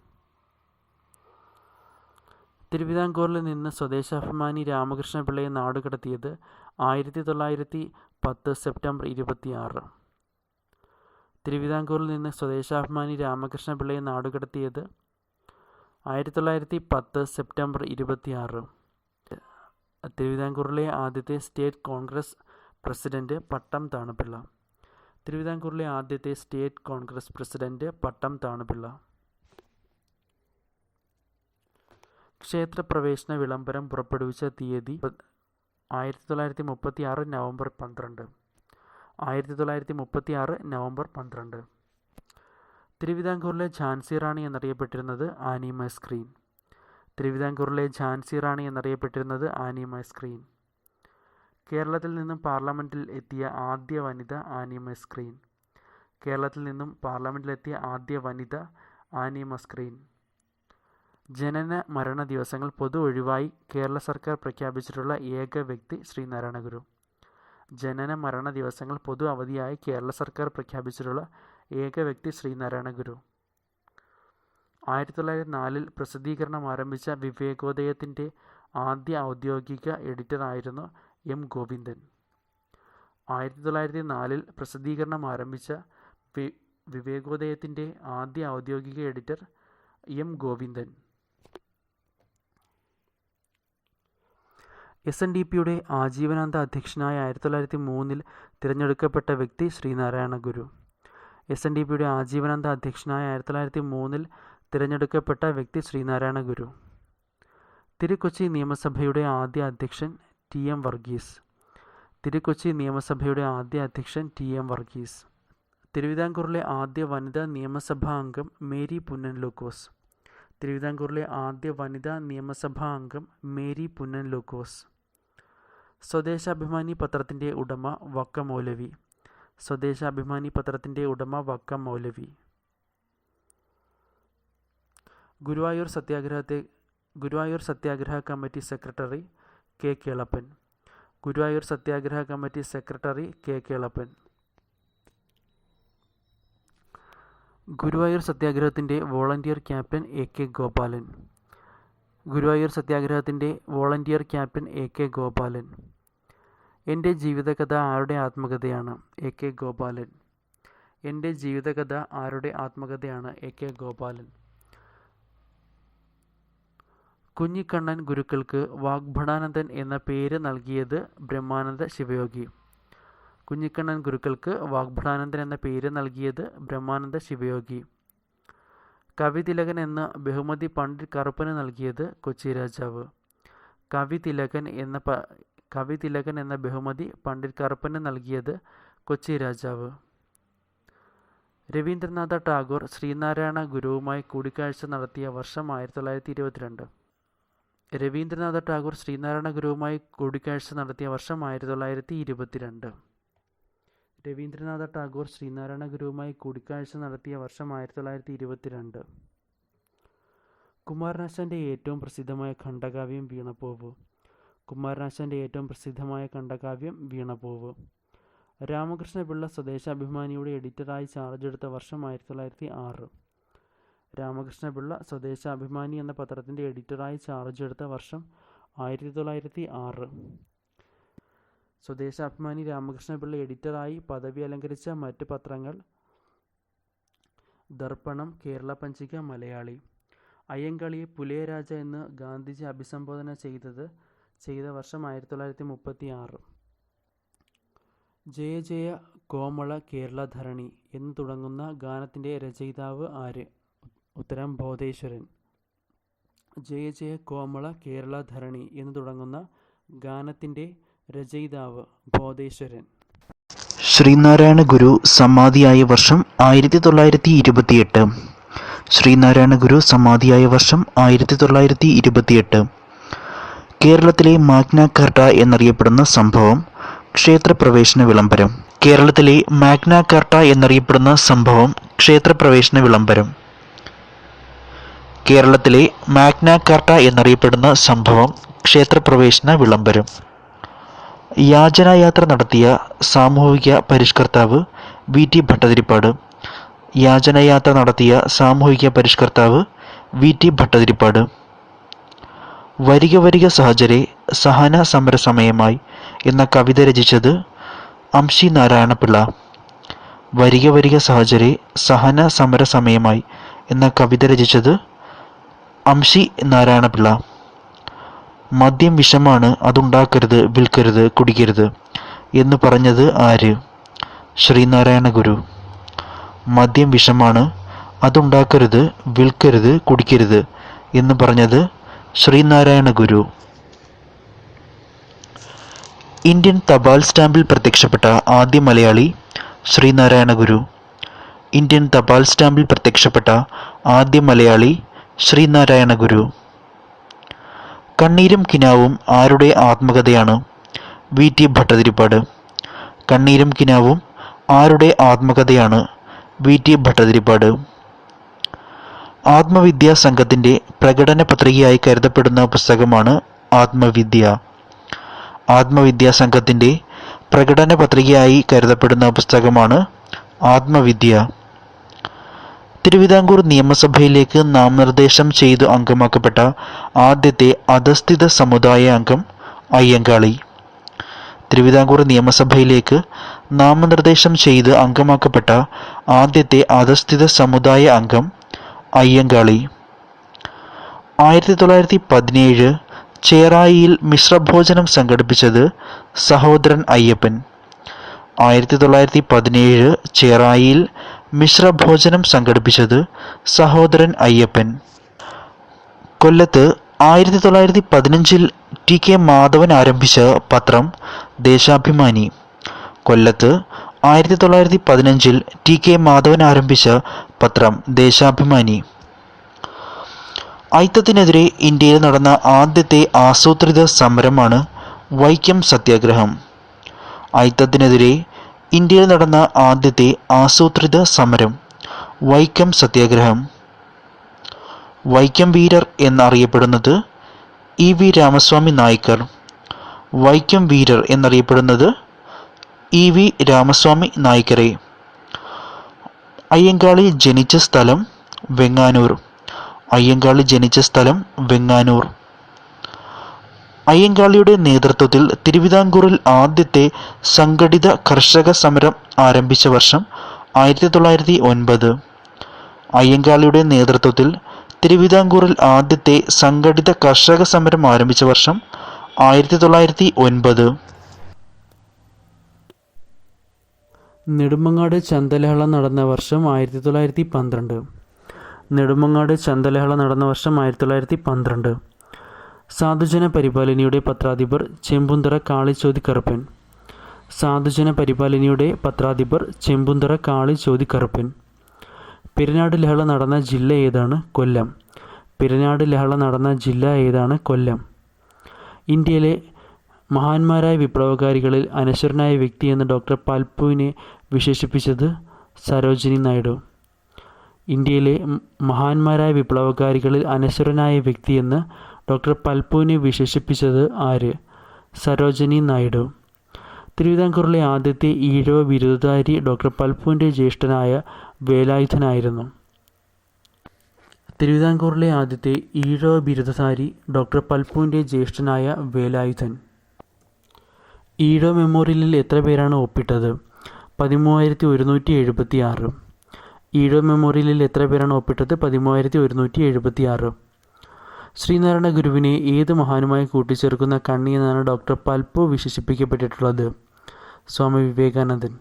തിരുവിതാംകൂറിൽ നിന്ന് സ്വദേശാഭിമാനി രാമകൃഷ്ണപിള്ളയെ നാടുകടത്തിയത് 1910 10 സെപ്റ്റംബർ 26. തിരുവിതാംകൂറിൽ നിന്ന് സ്വദേശാഭിമാനി രാമകൃഷ്ണപിള്ളയെ നാടുകടത്തിയത് 1910 സെപ്റ്റംബർ 26. തിരുവിതാംകൂറിലെ ആദ്യത്തെ സ്റ്റേറ്റ് കോൺഗ്രസ് പ്രസിഡന്റ് പട്ടം താണുപിള്ള. തിരുവിതാംകൂറിലെ ആദ്യത്തെ സ്റ്റേറ്റ് കോൺഗ്രസ് പ്രസിഡന്റ് പട്ടം താണുപിള്ള. ക്ഷേത്രപ്രവേശന വിളംബരം പുറപ്പെടുവിച്ച തീയതി 1936 നവംബർ 12. 1936 നവംബർ 12. തിരുവിതാംകൂറിലെ ഝാൻസി റാണി എന്നറിയപ്പെട്ടിരുന്നത് ആനി മൈ സ്ക്രീൻ. തിരുവിതാംകൂറിലെ ഝാൻസി റാണി എന്നറിയപ്പെട്ടിരുന്നത് ആനി മൈ സ്ക്രീൻ. കേരളത്തിൽ നിന്നും പാർലമെൻറ്റിൽ എത്തിയ ആദ്യ വനിത ആനി മൈ സ്ക്രീൻ. കേരളത്തിൽ നിന്നും പാർലമെൻറ്റിലെത്തിയ ആദ്യ വനിത ആനി മൈ സ്ക്രീൻ. ജനന മരണ ദിവസങ്ങൾ പൊതു ഒഴിവായി കേരള സർക്കാർ പ്രഖ്യാപിച്ചിട്ടുള്ള ഏക വ്യക്തി ശ്രീനാരായണ ഗുരു. ജനന മരണ ദിവസങ്ങൾ പൊതു അവധിയായി കേരള സർക്കാർ പ്രഖ്യാപിച്ചിട്ടുള്ള ഏക വ്യക്തി ശ്രീനാരായണ ഗുരു. 1904 പ്രസിദ്ധീകരണം ആരംഭിച്ച വിവേകോദയത്തിൻ്റെ ആദ്യ ഔദ്യോഗിക എഡിറ്ററായിരുന്നു എം ഗോവിന്ദൻ. 1904 പ്രസിദ്ധീകരണം ആരംഭിച്ച വിവേകോദയത്തിൻ്റെ ആദ്യ ഔദ്യോഗിക എഡിറ്റർ എം ഗോവിന്ദൻ. SNDPയുടെ ആജീവനാന്ത അധ്യക്ഷനായ 1903 തിരഞ്ഞെടുക്കപ്പെട്ട വ്യക്തി ശ്രീനാരായണ ഗുരു. SNDPയുടെ ആജീവനാന്ത അധ്യക്ഷനായ 1903 തിരഞ്ഞെടുക്കപ്പെട്ട വ്യക്തി ശ്രീനാരായണ ഗുരു. തിരുക്കൊച്ചി നിയമസഭയുടെ ആദ്യ അധ്യക്ഷൻ TM വർഗീസ്. തിരുക്കൊച്ചി നിയമസഭയുടെ ആദ്യ അധ്യക്ഷൻ TM വർഗീസ്. തിരുവിതാംകൂറിലെ ആദ്യ വനിതാ നിയമസഭാ അംഗം മേരി പുന്നൻ ലൂക്കോസ്. തിരുവിതാംകൂറിലെ ആദ്യ വനിതാ നിയമസഭാ അംഗം മേരി പുന്നൻ ലൂക്കോസ്. സ്വദേശാഭിമാനി പത്രത്തിൻ്റെ ഉടമ വക്ക മൗലവി. സ്വദേശാഭിമാനി പത്രത്തിൻ്റെ ഉടമ വക്ക മൗലവി. ഗുരുവായൂർ സത്യാഗ്രഹ committee secretary K Kelappan. Guruvayur സത്യാഗ്രഹ committee secretary K Kelappan. Guruvayur സത്യാഗ്രഹത്തിൻ്റെ volunteer captain AK Gopalan. Guruvayur സത്യാഗ്രഹത്തിൻ്റെ വോളണ്ടിയർ ക്യാപ്റ്റൻ AK ഗോപാലൻ. എൻ്റെ ജീവിതകഥ ആരുടെ ആത്മകഥയാണ്? AK ഗോപാലൻ. എൻ്റെ ജീവിതകഥ ആരുടെ ആത്മകഥയാണ്? AK ഗോപാലൻ. കുഞ്ഞിക്കണ്ണൻ ഗുരുക്കൾക്ക് വാഗ്ഭടാനന്ദൻ എന്ന പേര് നൽകിയത് ബ്രഹ്മാനന്ദ ശിവയോഗി. കുഞ്ഞിക്കണ്ണൻ ഗുരുക്കൾക്ക് വാഗ്ഭടാനന്ദൻ എന്ന പേര് നൽകിയത് ബ്രഹ്മാനന്ദ ശിവയോഗി. കവിതിലകൻ എന്ന ബഹുമതി പണ്ഡിറ്റ് കറുപ്പന് നൽകിയത് കൊച്ചി രാജാവ്. കവിതിലകൻ എന്ന ബഹുമതി പണ്ഡിറ്റ് കറുപ്പന് നൽകിയത് കൊച്ചി രാജാവ്. രവീന്ദ്രനാഥ ടാഗോർ ശ്രീനാരായണ ഗുരുവുമായി കൂടിക്കാഴ്ച നടത്തിയ വർഷം 1922. രവീന്ദ്രനാഥ ടാഗോർ ശ്രീനാരായണ ഗുരുവുമായി കൂടിക്കാഴ്ച നടത്തിയ വർഷം 1922. രവീന്ദ്രനാഥ ടാഗോർ ശ്രീനാരായണ ഗുരുവുമായി കൂടിക്കാഴ്ച നടത്തിയ വർഷം 1922. കുമാരനാശാൻ്റെ ഏറ്റവും പ്രസിദ്ധമായ ഖണ്ഡകാവ്യം വീണപ്പൂവ്. കുമാരനാശാൻ്റെ ഏറ്റവും പ്രസിദ്ധമായ ഖണ്ഡകാവ്യം വീണപ്പൂവ്. രാമകൃഷ്ണപിള്ള സ്വദേശാഭിമാനിയുടെ എഡിറ്ററായി ചാർജ് എടുത്ത വർഷം 1906. രാമകൃഷ്ണപിള്ള സ്വദേശാഭിമാനി എന്ന പത്രത്തിൻ്റെ എഡിറ്ററായി ചാർജ് എടുത്ത വർഷം 1906. സ്വദേശാഭിമാനി രാമകൃഷ്ണപിള്ള എഡിറ്ററായി പദവി അലങ്കരിച്ച മറ്റ് പത്രങ്ങൾ ദർപ്പണം, കേരള പഞ്ചിക, മലയാളി. അയ്യങ്കാളിയെ പുലയരാജ എന്ന് ഗാന്ധിജി അഭിസംബോധന ചെയ്ത വർഷം 1936. ജയ ജയ കോമള കേരള ധരണി എന്ന് തുടങ്ങുന്ന ഗാനത്തിൻ്റെ രചയിതാവ് ആര്? ഉത്തരം ബോധേശ്വരൻ. ജയ ജയ കോമള കേരള ധരണി എന്ന് തുടങ്ങുന്ന ഗാനത്തിൻ്റെ രചയിതാവ് ബോധേശ്വരൻ. ശ്രീനാരായണ ഗുരു സമാധിയായ വർഷം 1928. ശ്രീനാരായണ ഗുരു സമാധിയായ വർഷം 1928. കേരളത്തിലെ മാഗ്ന കാർട്ട എന്നറിയപ്പെടുന്ന സംഭവം ക്ഷേത്രപ്രവേശന വിളംബരം. കേരളത്തിലെ മാഗ്ന കാർട്ട എന്നറിയപ്പെടുന്ന സംഭവം ക്ഷേത്രപ്രവേശന വിളംബരം. കേരളത്തിലെ മാഗ്ന കാർട്ട എന്നറിയപ്പെടുന്ന സംഭവം ക്ഷേത്രപ്രവേശന വിളംബരം. യാചനായാത്ര നടത്തിയ സാമൂഹിക പരിഷ്കർത്താവ് VT ഭട്ടതിരിപ്പാട്. യാചനായാത്ര നടത്തിയ സാമൂഹിക പരിഷ്കർത്താവ് VT ഭട്ടതിരിപ്പാട്. വരിക വരിക സഹചരെ സഹന സമരസമയമായി എന്ന കവിത രചിച്ചത് അംശി നാരായണപിള്ള. വരിക വരിക സഹചരെ സഹന സമര സമയമായി എന്ന കവിത രചിച്ചത് അംശി നാരായണപിള്ള. മദ്യം വിഷമാണ്, അതുണ്ടാക്കരുത്, വിൽക്കരുത്, കുടിക്കരുത് എന്ന് പറഞ്ഞത് ആര്? ശ്രീനാരായണ ഗുരു. മദ്യം വിഷമാണ്, അതുണ്ടാക്കരുത്, വിൽക്കരുത്, കുടിക്കരുത് എന്ന് പറഞ്ഞത് ശ്രീനാരായണ ഗുരു. ഇന്ത്യൻ തപാൽ സ്റ്റാമ്പിൽ പ്രത്യക്ഷപ്പെട്ട ആദ്യ മലയാളി ശ്രീനാരായണ ഗുരു. ഇന്ത്യൻ തപാൽ സ്റ്റാമ്പിൽ പ്രത്യക്ഷപ്പെട്ട ആദ്യ മലയാളി ശ്രീനാരായണ ഗുരു. കണ്ണീരും കിനാവും ആരുടെ ആത്മകഥയാണ്? V T Bhattathiripad. കണ്ണീരും കിനാവും ആരുടെ ആത്മകഥയാണ്? V T Bhattathiripad. ആത്മവിദ്യാ സംഘത്തിൻ്റെ പ്രകടന പത്രികയായി കരുതപ്പെടുന്ന പുസ്തകമാണ് ആത്മവിദ്യ. ആത്മവിദ്യാ സംഘത്തിൻ്റെ പ്രകടന പത്രികയായി കരുതപ്പെടുന്ന പുസ്തകമാണ് ആത്മവിദ്യ. തിരുവിതാംകൂർ നിയമസഭയിലേക്ക് നാമനിർദ്ദേശം ചെയ്തു അംഗമാക്കപ്പെട്ട ആദ്യത്തെ അധസ്ഥിത സമുദായ അംഗം അയ്യങ്കാളി. തിരുവിതാംകൂർ നിയമസഭയിലേക്ക് നാമനിർദ്ദേശം ചെയ്ത് അംഗമാക്കപ്പെട്ട ആദ്യത്തെ അധസ്ഥിത സമുദായ അംഗം അയ്യങ്കാളി. 1917 ചേറായിയിൽ മിശ്രഭോജനം സംഘടിപ്പിച്ചത് സഹോദരൻ അയ്യപ്പൻ. 1917 ചേറായിയിൽ മിശ്രഭോജനം സംഘടിപ്പിച്ചത് സഹോദരൻ അയ്യപ്പൻ. കൊല്ലത്ത് 1915 ടി കെ മാധവൻ ആരംഭിച്ച പത്രം ദേശാഭിമാനി. കൊല്ലത്ത് 1915 ടി കെ മാധവൻ ആരംഭിച്ച പത്രം ദേശാഭിമാനി. അയിത്തത്തിനെതിരെ ഇന്ത്യയിൽ നടന്ന ആദ്യത്തെ ആസൂത്രിത സമരമാണ് വൈക്കം സത്യാഗ്രഹം. അയിത്തത്തിനെതിരെ ഇന്ത്യയിൽ നടന്ന ആദ്യത്തെ ആസൂത്രിത സമരം വൈക്കം സത്യാഗ്രഹം. വൈക്കം വീരർ എന്നറിയപ്പെടുന്നത് ഇ വി രാമസ്വാമി നായ്ക്കർ. വൈക്കം വീരർ എന്നറിയപ്പെടുന്നത് ഇ വി രാമസ്വാമി നായ്ക്കരെ. അയ്യങ്കാളി ജനിച്ച സ്ഥലം വെങ്ങാനൂർ. അയ്യങ്കാളി ജനിച്ച സ്ഥലം വെങ്ങാനൂർ. അയ്യങ്കാളിയുടെ നേതൃത്വത്തിൽ തിരുവിതാംകൂറിൽ ആദ്യത്തെ സംഘടിത കർഷക സമരം ആരംഭിച്ച വർഷം 1909. അയ്യങ്കാളിയുടെ നേതൃത്വത്തിൽ തിരുവിതാംകൂറിൽ ആദ്യത്തെ സംഘടിത കർഷക സമരം ആരംഭിച്ച വർഷം 1909. നെടുമങ്ങാട് ചന്തലഹള നടന്ന വർഷം 1912. നെടുമങ്ങാട് ചന്തലഹള നടന്ന വർഷം 1912. സാധുജന പരിപാലനയുടെ പത്രാധിപർ ചെമ്പുന്തറ കാളിച്ചോതി കറുപ്പൻ. സാധുജന പരിപാലനയുടെ പത്രാധിപർ ചെമ്പുന്തറ കാളിച്ചോതി കറുപ്പൻ. പെരിനാട് ലഹള നടന്ന ജില്ല ഏതാണ്? കൊല്ലം. പെരിനാട് ലഹള നടന്ന ജില്ല ഏതാണ്? കൊല്ലം. ഇന്ത്യയിലെ മഹാന്മാരായ വിപ്ലവകാരികളിൽ അനശ്വരനായ വ്യക്തി എന്ന് ഡോക്ടർ പൽപുവിനെ വിശേഷിപ്പിച്ചത് സരോജിനി നായിഡു. ഇന്ത്യയിലെ മഹാന്മാരായ വിപ്ലവകാരികളിൽ അനശ്വരനായ വ്യക്തി എന്ന് ഡോക്ടർ പൽപുവിനെ വിശേഷിപ്പിച്ചത് ആര്? സരോജിനി നായിഡു. തിരുവിതാംകൂറിലെ ആദ്യത്തെ ഈഴവ ബിരുദധാരി ഡോക്ടർ പൽപുവിൻ്റെ ജ്യേഷ്ഠനായ വേലായുധനായിരുന്നു. തിരുവിതാംകൂറിലെ ആദ്യത്തെ ഈഴവ ബിരുദധാരി ഡോക്ടർ പൽപുവിൻ്റെ ജ്യേഷ്ഠനായ വേലായുധൻ. ഈഴവ മെമ്മോറിയലിൽ എത്ര പേരാണ് ഒപ്പിട്ടത്? 13,176. ഈഴവ മെമ്മോറിയലിൽ എത്ര പേരാണ് ഒപ്പിട്ടത്? 13,176. ശ്രീനാരായണ ഗുരുവിനെ ഏത് മഹാനുമായി കൂട്ടിച്ചേർക്കുന്ന കണ്ണി എന്നാണ് ഡോക്ടർ പൽപു വിശേഷിപ്പിക്കപ്പെട്ടിട്ടുള്ളത്? സ്വാമി വിവേകാനന്ദൻ.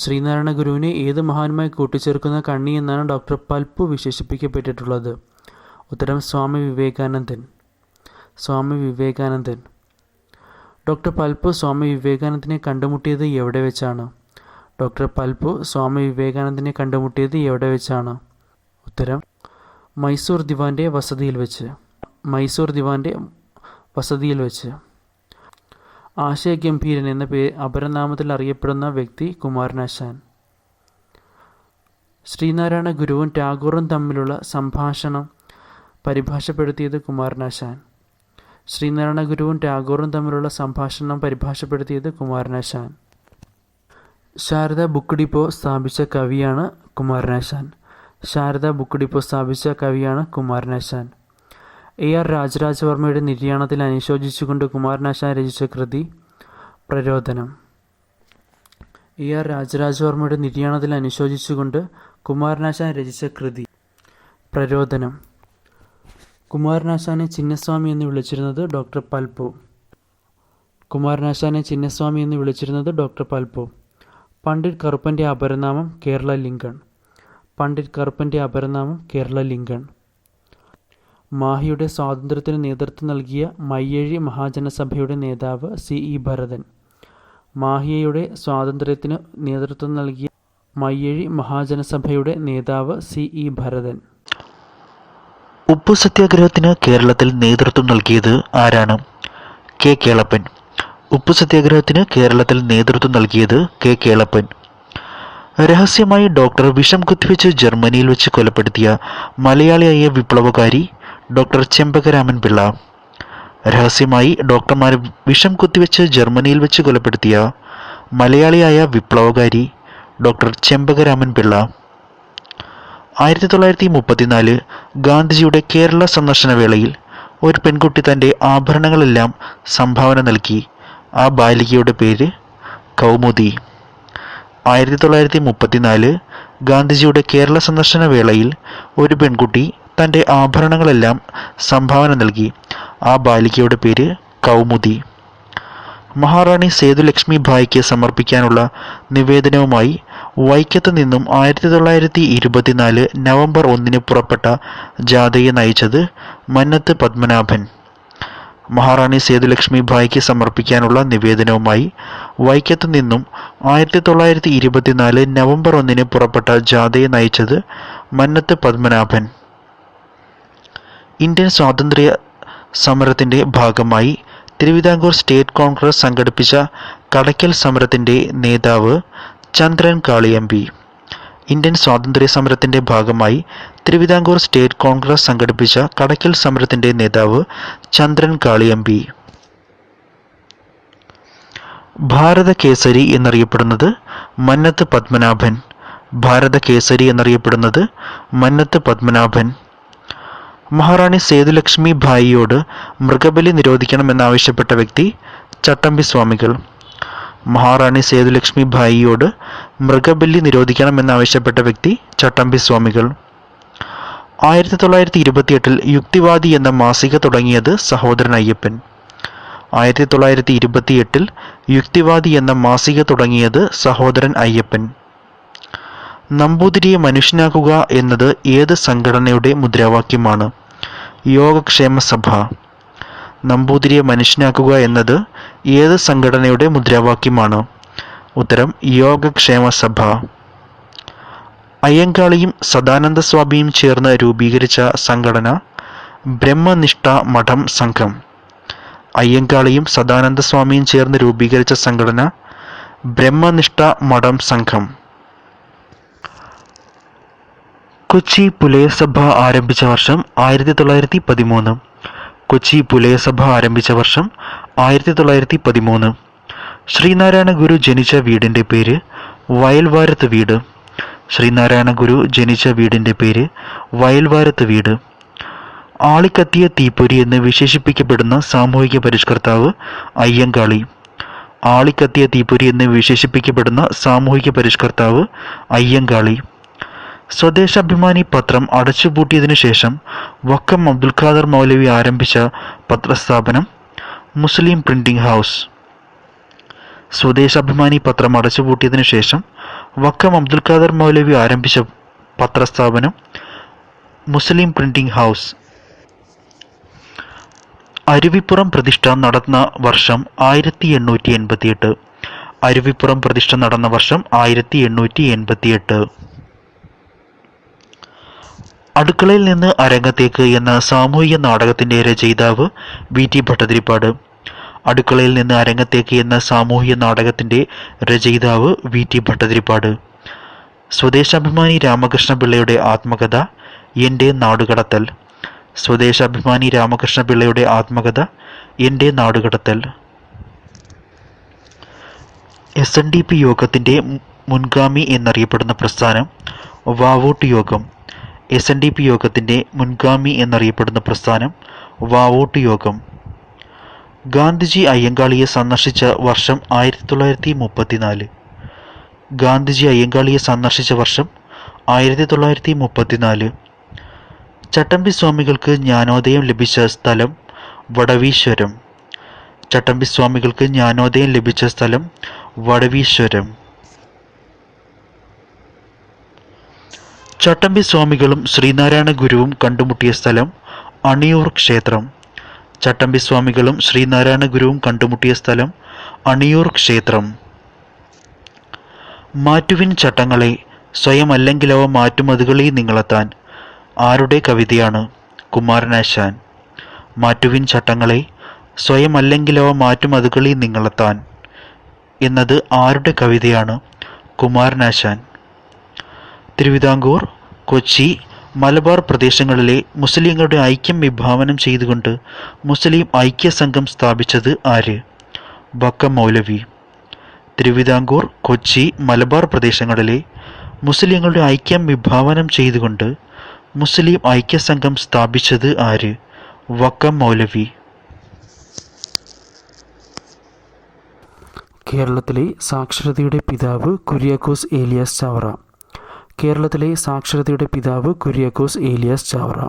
ശ്രീനാരായണ ഗുരുവിനെ ഏത് മഹാനുമായി കൂട്ടിച്ചേർക്കുന്ന കണ്ണി എന്നാണ് ഡോക്ടർ പൽപു വിശേഷിപ്പിക്കപ്പെട്ടിട്ടുള്ളത്? ഉത്തരം സ്വാമി വിവേകാനന്ദൻ. സ്വാമി വിവേകാനന്ദൻ. ഡോക്ടർ പൽപു സ്വാമി വിവേകാനന്ദനെ കണ്ടുമുട്ടിയത് എവിടെ വെച്ചാണ്? ഡോക്ടർ പൽപു സ്വാമി വിവേകാനന്ദനെ കണ്ടുമുട്ടിയത് എവിടെ വെച്ചാണ്? ഉത്തരം മൈസൂർ ദിവാൻ്റെ വസതിയിൽ വെച്ച്. മൈസൂർ ദിവാൻ്റെ വസതിയിൽ വെച്ച്. ആശയഗംഭീരൻ എന്ന അപരനാമത്തിൽ അറിയപ്പെടുന്ന വ്യക്തി കുമാരനാശാൻ. ശ്രീനാരായണ ഗുരുവും ടാഗോറും തമ്മിലുള്ള സംഭാഷണം പരിഭാഷപ്പെടുത്തിയത് കുമാരനാശാൻ. ശ്രീനാരായണ ഗുരുവും ടാഗോറും തമ്മിലുള്ള സംഭാഷണം പരിഭാഷപ്പെടുത്തിയത് കുമാരനാശാൻ. ശാരദ ബുക്ക് ഡിപ്പോ സ്ഥാപിച്ച കവിയാണ് കുമാരനാശാൻ. ശാരദ ബുക്ക് ഡിപ്പോ സ്ഥാപിച്ച കവിയാണ് കുമാരനാശാൻ. AR രാജരാജവർമ്മയുടെ നിര്യാണത്തിൽ അനുശോചിച്ചുകൊണ്ട് കുമാരനാശാൻ രചിച്ച കൃതി പ്രരോദനം. AR രാജരാജവർമ്മയുടെ നിര്യാണത്തിൽ അനുശോചിച്ചുകൊണ്ട് കുമാരനാശാൻ രചിച്ച കൃതി. പ്രരോദനം. കുമാരനാശാനെ ചിന്നസ്വാമി എന്ന് വിളിച്ചിരുന്നത് ഡോക്ടർ പൽപു. കുമാരനാശാനെ ചിന്നസ്വാമി എന്ന് വിളിച്ചിരുന്നത് ഡോക്ടർ പൽപു. പണ്ഡിറ്റ് കറുപ്പൻ്റെ അപരനാമം കേരള ലിങ്കൺ. പണ്ഡിറ്റ് കറുപ്പൻ്റെ അപരനാമം കേരള ലിങ്കൺ. മാഹിയുടെ സ്വാതന്ത്ര്യത്തിന് നേതൃത്വം നൽകിയ മയ്യഴി മഹാജനസഭയുടെ നേതാവ് CE ഭരതൻ. മാഹിയുടെ സ്വാതന്ത്ര്യത്തിന് നേതൃത്വം നൽകിയ മയ്യഴി മഹാജനസഭയുടെ നേതാവ് CE ഭരതൻ. ഉപ്പു സത്യാഗ്രഹത്തിന് കേരളത്തിൽ നേതൃത്വം നൽകിയത് ആരാണ്? K. കേളപ്പൻ. ഉപ്പു സത്യാഗ്രഹത്തിന് കേരളത്തിൽ നേതൃത്വം നൽകിയത് K. കേളപ്പൻ. രഹസ്യമായി ഡോക്ടർ വിഷം കുത്തിവെച്ച് ജർമ്മനിയിൽ വെച്ച് കൊലപ്പെടുത്തിയ മലയാളിയായ വിപ്ലവകാരി ഡോക്ടർ ചെമ്പകരാമൻ പിള്ള. രഹസ്യമായി ഡോക്ടർമാർ വിഷം കുത്തിവെച്ച് ജർമ്മനിയിൽ വെച്ച് കൊലപ്പെടുത്തിയ മലയാളിയായ വിപ്ലവകാരി ഡോക്ടർ ചെമ്പകരാമൻ പിള്ള. 1934 ഗാന്ധിജിയുടെ കേരള സന്ദർശന വേളയിൽ ഒരു പെൺകുട്ടി തൻ്റെ ആഭരണങ്ങളെല്ലാം സംഭാവന നൽകി. ആ ബാലികയുടെ പേര് കൗമുദി. 1934 ഗാന്ധിജിയുടെ കേരള സന്ദർശന വേളയിൽ ഒരു പെൺകുട്ടി തൻ്റെ ആഭരണങ്ങളെല്ലാം സംഭാവന നൽകി. ആ ബാലികയുടെ പേര് കൗമുദി. മഹാറാണി സേതുലക്ഷ്മി ഭായിക്ക് സമർപ്പിക്കാനുള്ള നിവേദനവുമായി വൈക്കത്ത് നിന്നും 1924 നവംബർ 1 പുറപ്പെട്ട ജാഥയെ നയിച്ചത് മന്നത്ത് പത്മനാഭൻ. മഹാറാണി സേതുലക്ഷ്മി ഭായിക്ക് സമർപ്പിക്കാനുള്ള നിവേദനവുമായി വൈക്കത്ത് നിന്നും 1924 നവംബർ 1 പുറപ്പെട്ട ജാഥയെ നയിച്ചത് മന്നത്ത് പത്മനാഭൻ. ഇന്ത്യൻ സ്വാതന്ത്ര്യ സമരത്തിൻ്റെ ഭാഗമായി തിരുവിതാംകൂർ സ്റ്റേറ്റ് കോൺഗ്രസ് സംഘടിപ്പിച്ച കടയ്ക്കൽ സമരത്തിൻ്റെ നേതാവ് ചന്ദ്രൻ കാളിയമ്പി. ഇന്ത്യൻ സ്വാതന്ത്ര്യ സമരത്തിൻ്റെ ഭാഗമായി തിരുവിതാംകൂർ സ്റ്റേറ്റ് കോൺഗ്രസ് സംഘടിപ്പിച്ച കടയ്ക്കൽ സമരത്തിൻ്റെ നേതാവ് ചന്ദ്രൻ കാളിയമ്പി. ഭാരത കേസരി എന്നറിയപ്പെടുന്നത് മന്നത്ത് പത്മനാഭൻ. ഭാരത കേസരി എന്നറിയപ്പെടുന്നത് മന്നത്ത് പത്മനാഭൻ. മഹാറാണി സേതുലക്ഷ്മി ഭായിയോട് മൃഗബലി നിരോധിക്കണമെന്നാവശ്യപ്പെട്ട വ്യക്തി ചട്ടമ്പി സ്വാമികൾ. മഹാറാണി സേതുലക്ഷ്മി ഭായിയോട് മൃഗബലി നിരോധിക്കണമെന്നാവശ്യപ്പെട്ട വ്യക്തി ചട്ടമ്പി സ്വാമികൾ. 1928 യുക്തിവാദി എന്ന മാസിക തുടങ്ങിയത് സഹോദരൻ അയ്യപ്പൻ. 1928 യുക്തിവാദി എന്ന മാസിക തുടങ്ങിയത് സഹോദരൻ അയ്യപ്പൻ. നമ്പൂതിരിയെ മനുഷ്യനാക്കുക എന്നത് ഏത് സംഘടനയുടെ മുദ്രാവാക്യമാണ്? യോഗക്ഷേമ സഭ. നമ്പൂതിരിയെ മനുഷ്യനാക്കുക എന്നത് ഏത് സംഘടനയുടെ മുദ്രാവാക്യമാണ്? ഉത്തരം യോഗക്ഷേമ സഭ. അയ്യങ്കാളിയും സദാനന്ദ സ്വാമിയും ചേർന്ന് രൂപീകരിച്ച സംഘടന ബ്രഹ്മനിഷ്ഠ മഠം സംഘം. അയ്യങ്കാളിയും സദാനന്ദ സ്വാമിയും ചേർന്ന് രൂപീകരിച്ച സംഘടന ബ്രഹ്മനിഷ്ഠ മഠം സംഘം. കൊച്ചി പുലയസഭ ആരംഭിച്ച വർഷം 1913. കൊച്ചി പുലയസഭ ആരംഭിച്ച വർഷം 1913. ശ്രീനാരായണ ഗുരു ജനിച്ച വീടിൻ്റെ പേര് വയൽവാരത്ത് വീട്. ശ്രീനാരായണ ഗുരു ജനിച്ച വീടിൻ്റെ പേര് വയൽവാരത്ത് വീട്. ആളിക്കത്തിയ തീപ്പൊരി എന്ന് വിശേഷിപ്പിക്കപ്പെടുന്ന സാമൂഹിക പരിഷ്കർത്താവ് അയ്യങ്കാളി. ആളിക്കത്തിയ തീപ്പൊരി എന്ന് വിശേഷിപ്പിക്കപ്പെടുന്ന സാമൂഹിക പരിഷ്കർത്താവ് അയ്യങ്കാളി. സ്വദേശാഭിമാനി പത്രം അടച്ചുപൂട്ടിയതിനു ശേഷം വക്കം അബ്ദുൽ ഖാദർ മൗലവി ആരംഭിച്ച പത്രസ്ഥാപനം മുസ്ലിം പ്രിന്റിംഗ് ഹൗസ്. സ്വദേശാഭിമാനി പത്രം അടച്ചുപൂട്ടിയതിനു ശേഷം വക്കം അബ്ദുൽ ഖാദർ മൗലവി ആരംഭിച്ച പത്രസ്ഥാപനം മുസ്ലിം പ്രിന്റിംഗ് ഹൗസ്. അരുവിപ്പുറം പ്രതിഷ്ഠ നടന്ന വർഷം 1888. അരുവിപ്പുറം പ്രതിഷ്ഠ നടന്ന വർഷം 1888. അടുക്കളയിൽ നിന്ന് അരങ്ങത്തേക്ക് എന്ന സാമൂഹിക നാടകത്തിൻ്റെ രചയിതാവ് VT ഭട്ടതിരിപ്പാട്. അടുക്കളയിൽ നിന്ന് അരങ്ങത്തേക്ക് എന്ന സാമൂഹിക നാടകത്തിൻ്റെ രചയിതാവ് VT ഭട്ടതിരിപ്പാട്. സ്വദേശാഭിമാനി രാമകൃഷ്ണപിള്ളയുടെ ആത്മകഥ എൻ്റെ നാടുകടത്തൽ. സ്വദേശാഭിമാനി രാമകൃഷ്ണപിള്ളയുടെ ആത്മകഥ എൻ്റെ നാടുകടത്തൽ. SNDP യോഗത്തിൻ്റെ മുൻഗാമി എന്നറിയപ്പെടുന്ന പ്രസ്ഥാനം വാവോട്ട് യോഗം. SNDP യോഗത്തിൻ്റെ മുൻഗാമി എന്നറിയപ്പെടുന്ന പ്രസ്ഥാനം വാവോട്ട് യോഗം. ഗാന്ധിജി അയ്യങ്കാളിയെ സന്ദർശിച്ച വർഷം 1934. ഗാന്ധിജി അയ്യങ്കാളിയെ സന്ദർശിച്ച വർഷം 1934. ചട്ടമ്പി സ്വാമികൾക്ക് ജ്ഞാനോദയം ലഭിച്ച സ്ഥലം വടവീശ്വരം. ചട്ടമ്പി സ്വാമികൾക്ക് ജ്ഞാനോദയം ലഭിച്ച സ്ഥലം വടവീശ്വരം. ചട്ടമ്പി സ്വാമികളും ശ്രീനാരായണ ഗുരുവും കണ്ടുമുട്ടിയ സ്ഥലം അണിയൂർ ക്ഷേത്രം. ചട്ടമ്പി സ്വാമികളും ശ്രീനാരായണ ഗുരുവും കണ്ടുമുട്ടിയ സ്ഥലം അണിയൂർ ക്ഷേത്രം. മാറ്റുവിൻ ചട്ടങ്ങളെ, സ്വയമല്ലെങ്കിലവ മാറ്റുമതുകളെ നിങ്ങളെത്താൻ ആരുടെ കവിതയാണ്? കുമാരനാശാൻ. മാറ്റുവിൻ ചട്ടങ്ങളെ, സ്വയമല്ലെങ്കിലവ മാറ്റുമതുകളെ നിങ്ങളെത്താൻ എന്നത് ആരുടെ കവിതയാണ്? കുമാരനാശാൻ. തിരുവിതാംകൂർ, കൊച്ചി, മലബാർ പ്രദേശങ്ങളിലെ മുസ്ലിങ്ങളുടെ ഐക്യം വിഭാവനം ചെയ്തുകൊണ്ട് മുസ്ലിം ഐക്യസംഘം സ്ഥാപിച്ചത് ആര്? വക്കം മൗലവി. തിരുവിതാംകൂർ, കൊച്ചി, മലബാർ പ്രദേശങ്ങളിലെ മുസ്ലിങ്ങളുടെ ഐക്യം വിഭാവനം ചെയ്തുകൊണ്ട് മുസ്ലിം ഐക്യസംഘം സ്ഥാപിച്ചത് ആര്? വക്കം മൗലവി. കേരളത്തിലെ സാക്ഷരതയുടെ പിതാവ് കുര്യാക്കോസ് ഏലിയാസ് ചാവറ. കേരളത്തിലെ സാക്ഷരതയുടെ പിതാവ് കുര്യാക്കോസ് ഏലിയാസ് ചാവറ.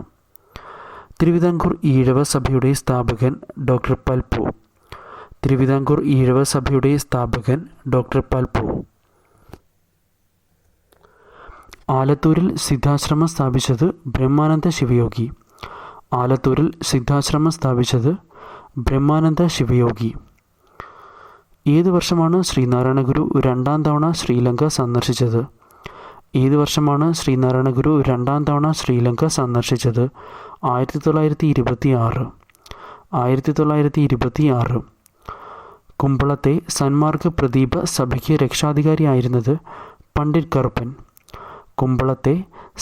തിരുവിതാംകൂർ ഈഴവ സഭയുടെ സ്ഥാപകൻ ഡോക്ടർ പൽപ്പു. തിരുവിതാംകൂർ ഈഴവ സഭയുടെ സ്ഥാപകൻ ഡോക്ടർ പൽപ്പു. ആലത്തൂരിൽ സിദ്ധാശ്രമം സ്ഥാപിച്ചത് ബ്രഹ്മാനന്ദ ശിവയോഗി. ആലത്തൂരിൽ സിദ്ധാശ്രമം സ്ഥാപിച്ചത് ബ്രഹ്മാനന്ദ ശിവയോഗി. ഏത് വർഷമാണ് ശ്രീനാരായണ ഗുരു രണ്ടാം തവണ ശ്രീലങ്ക സന്ദർശിച്ചത്? ഏത് വർഷമാണ് ശ്രീനാരായണ ഗുരു രണ്ടാം തവണ ശ്രീലങ്ക സന്ദർശിച്ചത്? 1926. 1926. കുമ്പളത്തെ സന്മാർഗ പ്രദീപ സഭയ്ക്ക് രക്ഷാധികാരിയായിരുന്നത് പണ്ഡിറ്റ് കറുപ്പൻ. കുമ്പളത്തെ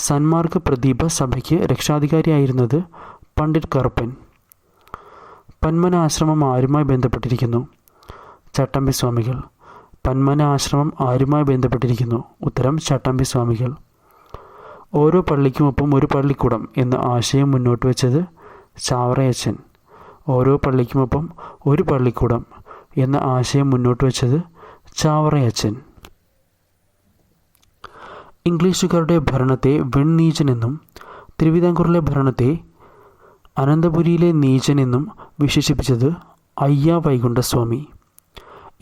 സന്മാർഗ പ്രദീപ സഭയ്ക്ക് രക്ഷാധികാരിയായിരുന്നത് പണ്ഡിറ്റ് കറുപ്പൻ. പന്മന ആശ്രമം ആരുമായി ബന്ധപ്പെട്ടിരിക്കുന്നു? ചട്ടമ്പി സ്വാമികൾ. പന്മന ആശ്രമം ആരുമായി ബന്ധപ്പെട്ടിരിക്കുന്നു? ഉത്തരം ചട്ടമ്പി സ്വാമികൾ. ഓരോ പള്ളിക്കുമൊപ്പം ഒരു പള്ളിക്കൂടം എന്ന ആശയം മുന്നോട്ട് വെച്ചത് ചാവറയച്ചൻ. ഓരോ പള്ളിക്കുമൊപ്പം ഒരു പള്ളിക്കൂടം എന്ന ആശയം മുന്നോട്ട് വെച്ചത് ചാവറയച്ചൻ. ഇംഗ്ലീഷുകാരുടെ ഭരണത്തെ വെണ്ണീചനെന്നും തിരുവിതാംകൂറിലെ ഭരണത്തെ അനന്തപുരിയിലെ നീചനെന്നും വിശേഷിപ്പിച്ചത് അയ്യാ വൈകുണ്ഠസ്വാമി.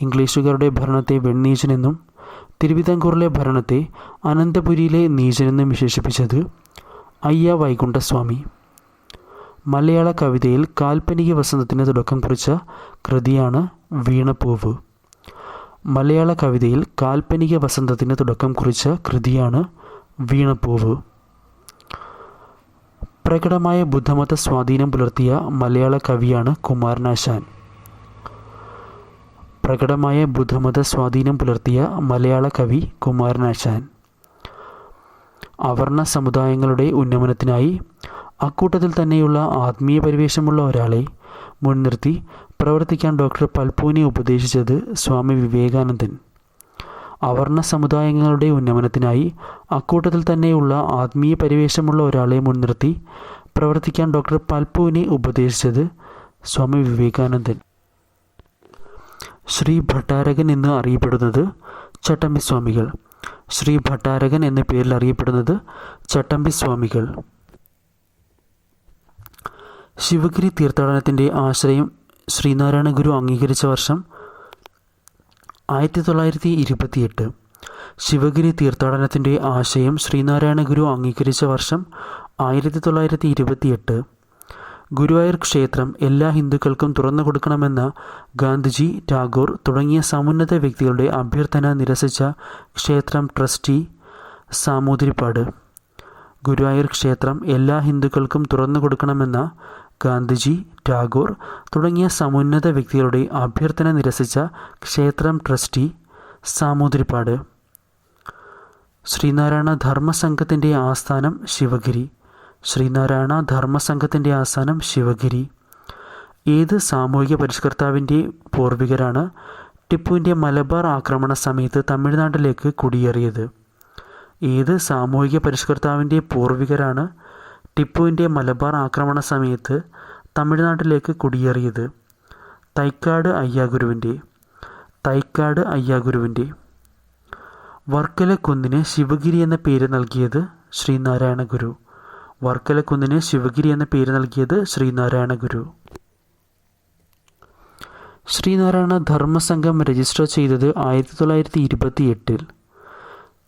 ഇംഗ്ലീഷുകാരുടെ ഭരണത്തെ വെണ്ണീചനെന്നും തിരുവിതാംകൂറിലെ ഭരണത്തെ അനന്തപുരിയിലെ നീചനെന്നും വിശേഷിപ്പിച്ചത് അയ്യാ വൈകുണ്ഠസ്വാമി. മലയാള കവിതയിൽ കാൽപ്പനിക വസന്തത്തിന് തുടക്കം കുറിച്ച കൃതിയാണ് വീണപ്പൂവ്. മലയാള കവിതയിൽ കാൽപ്പനിക വസന്തത്തിന് തുടക്കം കുറിച്ച കൃതിയാണ് വീണപ്പൂവ്. പ്രകടമായ ബുദ്ധമത സ്വാധീനം പുലർത്തിയ മലയാള കവിയാണ് കുമാരനാശാൻ. പ്രകടമായ ബുദ്ധമത സ്വാധീനം പുലർത്തിയ മലയാള കവി കുമാരനാശാൻ. അവർണ സമുദായങ്ങളുടെ ഉന്നമനത്തിനായി അക്കൂട്ടത്തിൽ തന്നെയുള്ള ആത്മീയ പരിവേഷമുള്ള ഒരാളെ മുൻനിർത്തി പ്രവർത്തിക്കാൻ ഡോക്ടർ പൽപ്പുവിനെ ഉപദേശിച്ചത് സ്വാമി വിവേകാനന്ദൻ. അവർണ സമുദായങ്ങളുടെ ഉന്നമനത്തിനായി അക്കൂട്ടത്തിൽ തന്നെയുള്ള ആത്മീയ പരിവേഷമുള്ള ഒരാളെ മുൻനിർത്തി പ്രവർത്തിക്കാൻ ഡോക്ടർ പൽപ്പുവിനെ ഉപദേശിച്ചത് സ്വാമി വിവേകാനന്ദൻ. ശ്രീ ഭട്ടാരകൻ എന്ന് അറിയപ്പെടുന്നത് ചട്ടമ്പി സ്വാമികൾ. ശ്രീ ഭട്ടാരകൻ എന്ന പേരിൽ അറിയപ്പെടുന്നത് ചട്ടമ്പി സ്വാമികൾ. ശിവഗിരി തീർത്ഥാടനത്തിൻ്റെ ആശ്രയം ശ്രീനാരായണ ഗുരു അംഗീകരിച്ച വർഷം 1928. ശിവഗിരി തീർത്ഥാടനത്തിൻ്റെ ആശയം ശ്രീനാരായണ ഗുരു അംഗീകരിച്ച വർഷം 1928. ഗുരുവായൂർ ക്ഷേത്രം എല്ലാ ഹിന്ദുക്കൾക്കും തുറന്നു കൊടുക്കണമെന്ന ഗാന്ധിജി, ടാഗോർ തുടങ്ങിയ സമുന്നത വ്യക്തികളുടെ അഭ്യർത്ഥന നിരസിച്ച ക്ഷേത്രം ട്രസ്റ്റി സാമൂതിരിപ്പാട്. ഗുരുവായൂർ ക്ഷേത്രം എല്ലാ ഹിന്ദുക്കൾക്കും തുറന്നു കൊടുക്കണമെന്ന ഗാന്ധിജി, ടാഗോർ തുടങ്ങിയ സമുന്നത വ്യക്തികളുടെ അഭ്യർത്ഥന നിരസിച്ച ക്ഷേത്രം ട്രസ്റ്റി സാമൂതിരിപ്പാട്. ശ്രീനാരായണ ധർമ്മസംഘത്തിൻ്റെ ആസ്ഥാനം ശിവഗിരി. ശ്രീനാരായണ ധർമ്മസംഘത്തിൻ്റെ ആസ്ഥാനം ശിവഗിരി. ഏത് സാമൂഹിക പരിഷ്കർത്താവിൻ്റെ പൂർവികരാണ് ടിപ്പുവിൻ്റെ മലബാർ ആക്രമണ സമയത്ത് തമിഴ്നാട്ടിലേക്ക് കുടിയേറിയത്? ഏത് സാമൂഹിക പരിഷ്കർത്താവിൻ്റെ പൂർവികരാണ് ടിപ്പുവിൻ്റെ മലബാർ ആക്രമണ സമയത്ത് തമിഴ്നാട്ടിലേക്ക് കുടിയേറിയത്? തൈക്കാട് അയ്യാഗുരുവിൻ്റെ. തൈക്കാട് അയ്യാഗുരുവിൻ്റെ. വർക്കല കുന്നിന് ശിവഗിരി എന്ന പേര് നൽകിയത് ശ്രീനാരായണ ഗുരു. വർക്കല കുന്നിന് ശിവഗിരി എന്ന പേര് നൽകിയത് ശ്രീനാരായണ ഗുരു. ശ്രീനാരായണ ധർമ്മസംഘം രജിസ്റ്റർ ചെയ്തത് 1928.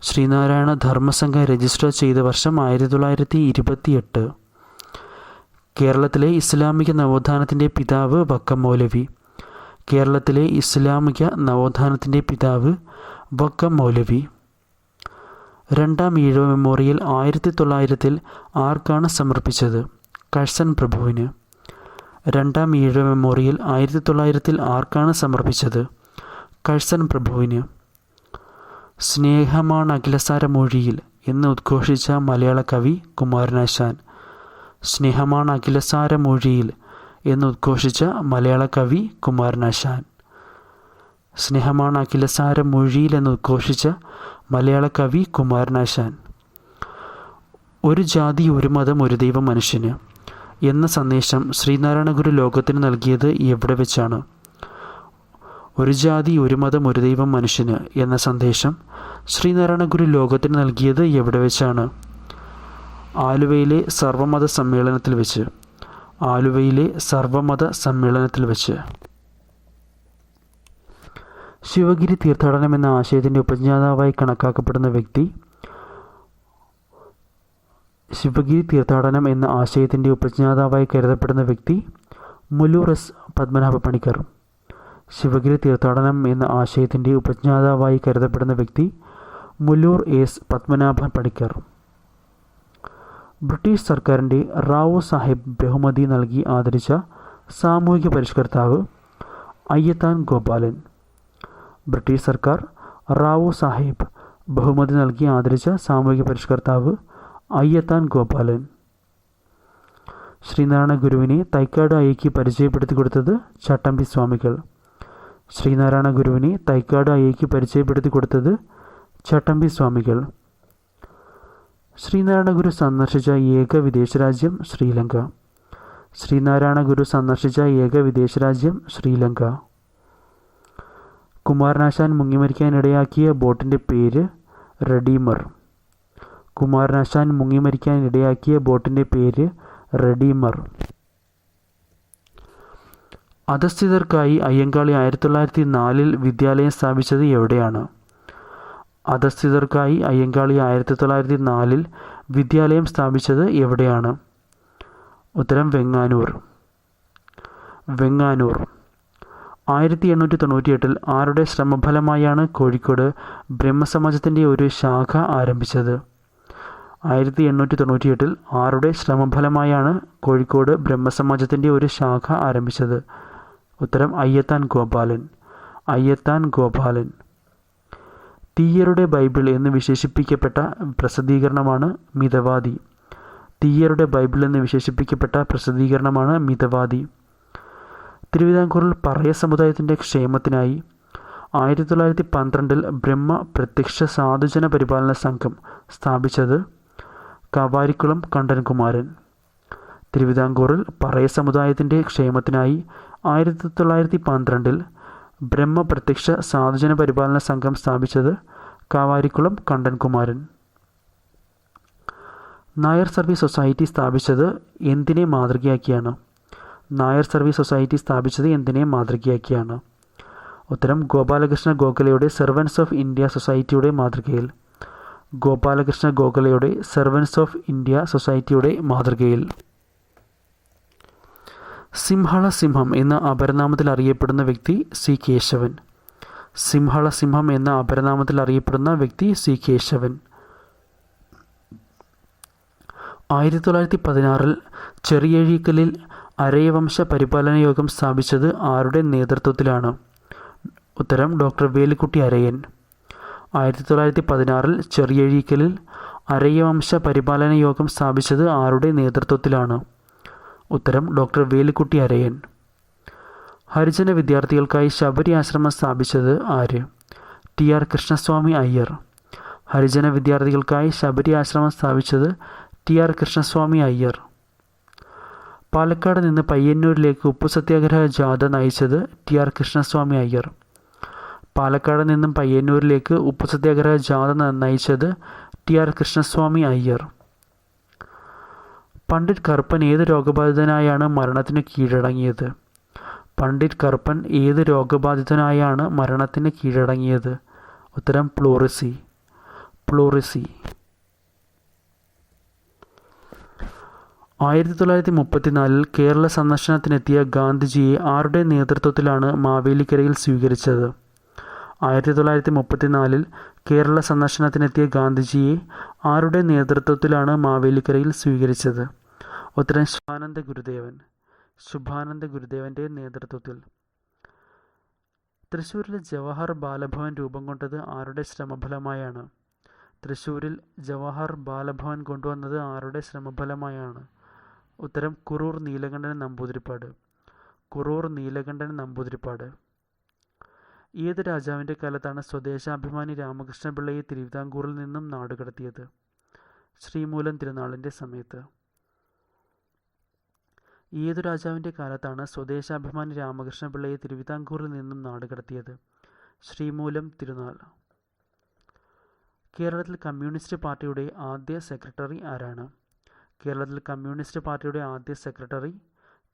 ശ്രീനാരായണ ധർമ്മസംഘം രജിസ്റ്റർ ചെയ്ത വർഷം 1928. കേരളത്തിലെ ഇസ്ലാമിക നവോത്ഥാനത്തിൻ്റെ പിതാവ് വക്കം മൗലവി. കേരളത്തിലെ ഇസ്ലാമിക നവോത്ഥാനത്തിൻ്റെ പിതാവ് വക്കം മൗലവി. രണ്ടാം ഈഴവ മെമ്മോറിയൽ 1900 ആർക്കാണ് സമർപ്പിച്ചത്? കഴ്സൺ പ്രഭുവിന്. രണ്ടാം ഈഴവ മെമ്മോറിയൽ 1900 ആർക്കാണ് സമർപ്പിച്ചത്? കഴ്സൺ പ്രഭുവിന്. സ്നേഹമാണ് അഖിലസാരമൊഴിയിൽ എന്ന് ഉദ്ഘോഷിച്ച മലയാള കവി കുമാരനാശാൻ. സ്നേഹമാണ് അഖിലസാരമൊഴിയിൽ എന്ന് ഉദ്ഘോഷിച്ച മലയാള കവി കുമാരനാശാൻ. സ്നേഹമാണ് അഖിലസാരമൊഴിയിൽ എന്ന് ഉദ്ഘോഷിച്ച മലയാള കവി കുമാരനാശാൻ. ഒരു ജാതി ഒരു മതം ഒരു ദൈവം മനുഷ്യന് എന്ന സന്ദേശം ശ്രീനാരായണ ഗുരു ലോകത്തിന് നൽകിയത് എവിടെ വെച്ചാണ്? ഒരു ജാതി ഒരു മതം ഒരു ദൈവം മനുഷ്യന് എന്ന സന്ദേശം ശ്രീനാരായണ ഗുരു ലോകത്തിന് നൽകിയത് എവിടെ വെച്ചാണ്? ആലുവയിലെ സർവമത സമ്മേളനത്തിൽ വെച്ച്. ആലുവയിലെ സർവമത സമ്മേളനത്തിൽ വെച്ച്. ശിവഗിരി തീർത്ഥാടനം എന്ന ആശയത്തിൻ്റെ ഉപജ്ഞാതാവായി കണക്കാക്കപ്പെടുന്ന വ്യക്തി. ശിവഗിരി തീർത്ഥാടനം എന്ന ആശയത്തിൻ്റെ ഉപജ്ഞാതാവായി കരുതപ്പെടുന്ന വ്യക്തി മുല്ലൂർ എസ് പത്മനാഭ പണിക്കർ. ശിവഗിരി തീർത്ഥാടനം എന്ന ആശയത്തിൻ്റെ ഉപജ്ഞാതാവായി കരുതപ്പെടുന്ന വ്യക്തി മുല്ലൂർ എസ് പത്മനാഭ പണിക്കർ. ബ്രിട്ടീഷ് സർക്കാരിൻ്റെ റാവു സാഹിബ് ബഹുമതി നൽകി ആദരിച്ച സാമൂഹിക പരിഷ്കർത്താവ് അയ്യത്താൻ ഗോപാലൻ. ബ്രിട്ടീഷ് സർക്കാർ റാവു സാഹിബ് ബഹുമതി നൽകി ആദരിച്ച സാമൂഹിക പരിഷ്കർത്താവ് അയ്യത്താൻ ഗോപാലൻ. ശ്രീനാരായണ ഗുരുവിനെ തൈക്കാട് അയ്യയ്ക്ക് പരിചയപ്പെടുത്തി കൊടുത്തത് ചട്ടമ്പി സ്വാമികൾ. ശ്രീനാരായണ ഗുരുവിനെ തൈക്കാട് അയ്യയ്ക്ക് പരിചയപ്പെടുത്തി കൊടുത്തത് ചട്ടമ്പി സ്വാമികൾ. ശ്രീനാരായണ ഗുരു സന്ദർശിച്ച ഏക വിദേശ രാജ്യം ശ്രീലങ്ക. ശ്രീനാരായണ ഗുരു സന്ദർശിച്ച ഏക വിദേശ രാജ്യം ശ്രീലങ്ക. കുമാരനാശാൻ മുങ്ങിമരിക്കാനിടയാക്കിയ ബോട്ടിൻ്റെ പേര് റെഡീമർ. കുമാരനാശാൻ മുങ്ങിമരിക്കാനിടയാക്കിയ ബോട്ടിൻ്റെ പേര് റെഡീമർ. അധസ്ഥിതർക്കായി അയ്യങ്കാളി 1904 വിദ്യാലയം സ്ഥാപിച്ചത് എവിടെയാണ്? അധസ്ഥിതർക്കായി അയ്യങ്കാളി 1904 വിദ്യാലയം സ്ഥാപിച്ചത് എവിടെയാണ്? ഉത്തരം വെങ്ങാനൂർ. വെങ്ങാനൂർ. 1898 ആരുടെ ശ്രമഫലമായാണ് കോഴിക്കോട് ബ്രഹ്മസമാജത്തിൻ്റെ ഒരു ശാഖ ആരംഭിച്ചത്? 1898 ആരുടെ ശ്രമഫലമായാണ് കോഴിക്കോട് ബ്രഹ്മസമാജത്തിൻ്റെ ഒരു ശാഖ ആരംഭിച്ചത്? ഉത്തരം അയ്യത്താൻ ഗോപാലൻ. അയ്യത്താൻ ഗോപാലൻ. തീയരുടെ ബൈബിൾ എന്ന് വിശേഷിപ്പിക്കപ്പെട്ട പ്രസിദ്ധീകരണമാണ് മിതവാദി. തീയരുടെ ബൈബിൾ എന്ന് വിശേഷിപ്പിക്കപ്പെട്ട പ്രസിദ്ധീകരണമാണ് മിതവാദി. തിരുവിതാംകൂറിൽ പറയ സമുദായത്തിൻ്റെ ക്ഷേമത്തിനായി 1912 ബ്രഹ്മ പ്രത്യക്ഷ സാധുജന പരിപാലന സംഘം സ്ഥാപിച്ചത് കാവാരിക്കുളം കണ്ടൻകുമാരൻ. തിരുവിതാംകൂറിൽ പറയ സമുദായത്തിൻ്റെ ക്ഷേമത്തിനായി 1912 ബ്രഹ്മ പ്രത്യക്ഷ സാധുജന പരിപാലന സംഘം സ്ഥാപിച്ചത് കാവാരിക്കുളം കണ്ടൻകുമാരൻ. നായർ സർവീസ് സൊസൈറ്റി സ്ഥാപിച്ചത് എന്തിനെ മാതൃകയാക്കിയാണ്? നായർ സർവീസ് സൊസൈറ്റി സ്ഥാപിച്ചത് എന്തിനെ മാതൃകയാക്കിയാണ്? ഉത്തരം ഗോപാലകൃഷ്ണ ഗോഖലെയുടെ സെർവൻസ് ഓഫ് ഇന്ത്യ സൊസൈറ്റിയുടെ മാതൃകയിൽ. ഗോപാലകൃഷ്ണ ഗോഖലെയുടെ സെർവൻസ് ഓഫ് ഇന്ത്യ സൊസൈറ്റിയുടെ മാതൃകയിൽ. സിംഹള സിംഹം എന്ന അപരനാമത്തിൽ അറിയപ്പെടുന്ന വ്യക്തി സി കേശവൻ. സിംഹള സിംഹം എന്ന അപരനാമത്തിൽ അറിയപ്പെടുന്ന വ്യക്തി സി കേശവൻ. 1916 ചെറിയഴീക്കലിൽ അരയവംശ പരിപാലന യോഗം സ്ഥാപിച്ചത് ആരുടെ നേതൃത്വത്തിലാണ്? ഉത്തരം ഡോക്ടർ വേലുക്കുട്ടി അരയൻ. 1916 ചെറിയഴീക്കലിൽ അരയവംശ പരിപാലന യോഗം സ്ഥാപിച്ചത് ആരുടെ നേതൃത്വത്തിലാണ്? ഉത്തരം ഡോക്ടർ വേലുക്കുട്ടി അരയൻ. ഹരിജന വിദ്യാർത്ഥികൾക്കായി ശബരി ആശ്രമം സ്ഥാപിച്ചത് ആര്? T R Krishnaswami Iyer. ഹരിജന വിദ്യാർത്ഥികൾക്കായി ശബരി ആശ്രമം സ്ഥാപിച്ചത് ടി ആർ കൃഷ്ണസ്വാമി അയ്യർ. പാലക്കാട് നിന്ന് പയ്യന്നൂരിലേക്ക് ഉപ്പു സത്യാഗ്രഹ ജാഥ നയിച്ചത് ടി ആർ കൃഷ്ണസ്വാമി അയ്യർ. പാലക്കാട് നിന്നും പയ്യന്നൂരിലേക്ക് ഉപ്പു സത്യാഗ്രഹ ജാഥ നയിച്ചത് TR കൃഷ്ണസ്വാമി അയ്യർ. പണ്ഡിറ്റ് കറുപ്പൻ ഏത് രോഗബാധിതനായാണ് മരണത്തിന് കീഴടങ്ങിയത്? പണ്ഡിറ്റ് കറുപ്പൻ ഏത് രോഗബാധിതനായാണ് മരണത്തിന് കീഴടങ്ങിയത്? ഉത്തരം പ്ലൂറിസി. 1934 കേരള സന്ദർശനത്തിനെത്തിയ ഗാന്ധിജിയെ ആരുടെ നേതൃത്വത്തിലാണ് മാവേലിക്കരയിൽ സ്വീകരിച്ചത്? 1934 കേരള സന്ദർശനത്തിനെത്തിയ ഗാന്ധിജിയെ ആരുടെ നേതൃത്വത്തിലാണ് മാവേലിക്കരയിൽ സ്വീകരിച്ചത്? ഉത്തരം ശുഭാനന്ദ ഗുരുദേവൻ്റെ നേതൃത്വത്തിൽ. തൃശ്ശൂരിൽ ജവഹർ ബാലഭവൻ രൂപം കൊണ്ടത് ആരുടെ ശ്രമഫലമായാണ്? തൃശ്ശൂരിൽ ജവഹർ ബാലഭവൻ കൊണ്ടുവന്നത് ആരുടെ ശ്രമഫലമായാണ്? ഉത്തരം കുറൂർ നീലകണ്ഠൻ നമ്പൂതിരിപ്പാട്. ഏത് രാജാവിൻ്റെ കാലത്താണ് സ്വദേശാഭിമാനി രാമകൃഷ്ണപിള്ളയെ തിരുവിതാംകൂറിൽ നിന്നും നാടുകടത്തിയത്? ശ്രീമൂലം തിരുനാളിൻ്റെ സമയത്ത്. ഏതു രാജാവിൻ്റെ കാലത്താണ് സ്വദേശാഭിമാനി രാമകൃഷ്ണപിള്ളയെ തിരുവിതാംകൂറിൽ നിന്നും നാടുകടത്തിയത്? ശ്രീമൂലം തിരുനാൾ. കേരളത്തിൽ കമ്മ്യൂണിസ്റ്റ് പാർട്ടിയുടെ ആദ്യ സെക്രട്ടറി ആരാണ്? കേരളത്തിൽ കമ്മ്യൂണിസ്റ്റ് പാർട്ടിയുടെ ആദ്യ സെക്രട്ടറി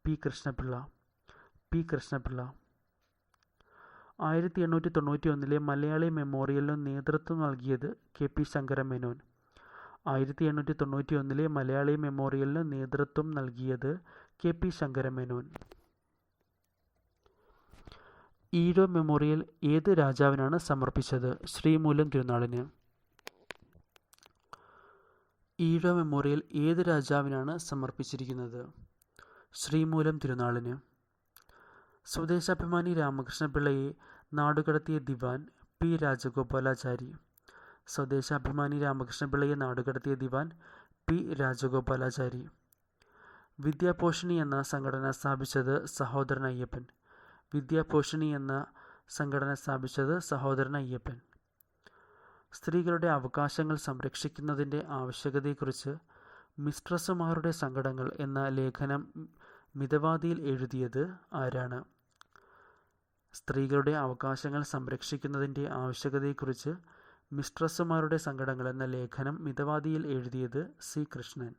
പി കൃഷ്ണപിള്ള. 1891 മലയാളി മെമ്മോറിയലിനു നേതൃത്വം നൽകിയത് KP ശങ്കരമേനോൻ. 1891 മലയാളി മെമ്മോറിയലിന് നേതൃത്വം നൽകിയത് KP ശങ്കരമേനോൻ. ഈഴോ മെമ്മോറിയൽ ഏത് രാജാവിനാണ് സമർപ്പിച്ചത്? ശ്രീമൂലം തിരുനാളിന്. ഈഴോ മെമ്മോറിയൽ ഏത് രാജാവിനാണ് സമർപ്പിച്ചിരിക്കുന്നത്? ശ്രീമൂലം തിരുനാളിന്. സ്വദേശാഭിമാനി രാമകൃഷ്ണപിള്ളയെ നാടുകടത്തിയ ദിവാൻ പി രാജഗോപാലാചാരി. സ്വദേശാഭിമാനി രാമകൃഷ്ണപിള്ളയെ നാടുകടത്തിയ ദിവാൻ പി രാജഗോപാലാചാരി. വിദ്യാപോഷിണി എന്ന സംഘടന സ്ഥാപിച്ചത് സഹോദരൻ അയ്യപ്പൻ. സ്ത്രീകളുടെ അവകാശങ്ങൾ സംരക്ഷിക്കുന്നതിൻ്റെ ആവശ്യകതയെക്കുറിച്ച് മിസ്ട്രസ്സുമാരുടെ സങ്കടങ്ങൾ എന്ന ലേഖനം മിതവാദിയിൽ എഴുതിയത് ആരാണ്? സ്ത്രീകളുടെ അവകാശങ്ങൾ സംരക്ഷിക്കുന്നതിൻ്റെ ആവശ്യകതയെക്കുറിച്ച് മിസ്ട്രസ്സുമാരുടെ സങ്കടങ്ങൾ എന്ന ലേഖനം മിതവാദിയിൽ എഴുതിയത് സി കൃഷ്ണൻ.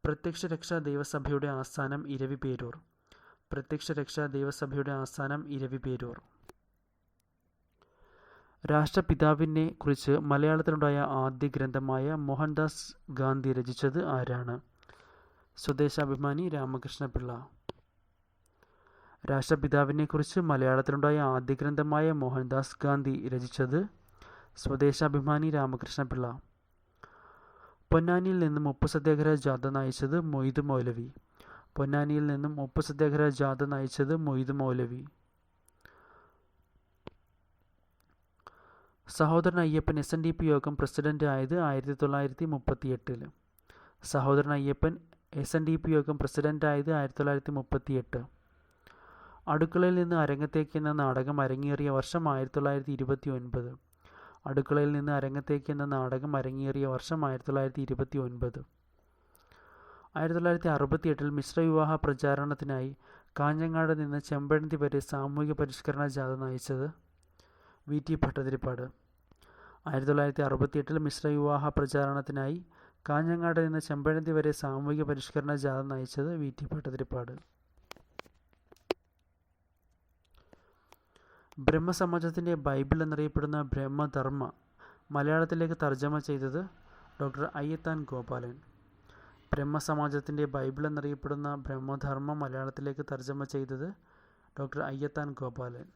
പ്രത്യക്ഷരക്ഷാ ദൈവസഭയുടെ ആസ്ഥാനം ഇരവിപേരൂർ. രാഷ്ട്രപിതാവിനെ കുറിച്ച് മലയാളത്തിലുണ്ടായ ആദ്യ ഗ്രന്ഥമായ മോഹൻദാസ് ഗാന്ധി രചിച്ചത് ആരാണ്? സ്വദേശാഭിമാനി രാമകൃഷ്ണപിള്ള. രാഷ്ട്രപിതാവിനെ കുറിച്ച് മലയാളത്തിലുണ്ടായ ആദ്യ ഗ്രന്ഥമായ മോഹൻദാസ് ഗാന്ധി രചിച്ചത് സ്വദേശാഭിമാനി രാമകൃഷ്ണപിള്ള. പൊന്നാനിയിൽ നിന്നും ഉപ്പു സത്യാഗ്രഹ ജാഥ നയിച്ചത് മൊയ്തു മൗലവി. സഹോദരൻ അയ്യപ്പൻ SNDP യോഗം പ്രസിഡന്റ് ആയത് 1938. സഹോദരൻ അയ്യപ്പൻ SNDP യോഗം പ്രസിഡന്റ് ആയത് 1938. അടുക്കളയിൽ നിന്ന് അരങ്ങത്തേക്ക് എന്ന നാടകം അരങ്ങേറിയ വർഷം 1929. അടുക്കളയിൽ നിന്ന് അരങ്ങത്തേക്ക് എന്ന നാടകം അരങ്ങേറിയ വർഷം 1929. 1968 മിശ്രവിവാഹ പ്രചാരണത്തിനായി കാഞ്ഞങ്ങാട് നിന്ന് ചെമ്പഴന്തി വരെ സാമൂഹിക പരിഷ്കരണ ജാഥ നയിച്ചത് VT ഭട്ടതിരിപ്പാട്. 1968 മിശ്രവിവാഹ പ്രചാരണത്തിനായി കാഞ്ഞങ്ങാട് നിന്ന് ചെമ്പഴന്തി വരെ സാമൂഹിക പരിഷ്കരണ ജാഥ നയിച്ചത് VT ഭട്ടതിരിപ്പാട്. ബ്രഹ്മസമാജത്തിൻ്റെ ബൈബിൾ എന്നറിയപ്പെടുന്ന ബ്രഹ്മധർമ്മ മലയാളത്തിലേക്ക് തർജ്ജമ ചെയ്തത് ഡോക്ടർ അയ്യത്താൻ ഗോപാലൻ. ബ്രഹ്മസമാജത്തിൻ്റെ ബൈബിൾ എന്നറിയപ്പെടുന്ന ബ്രഹ്മധർമ്മ മലയാളത്തിലേക്ക് തർജ്ജമ ചെയ്തത് ഡോക്ടർ അയ്യത്താൻ ഗോപാലൻ.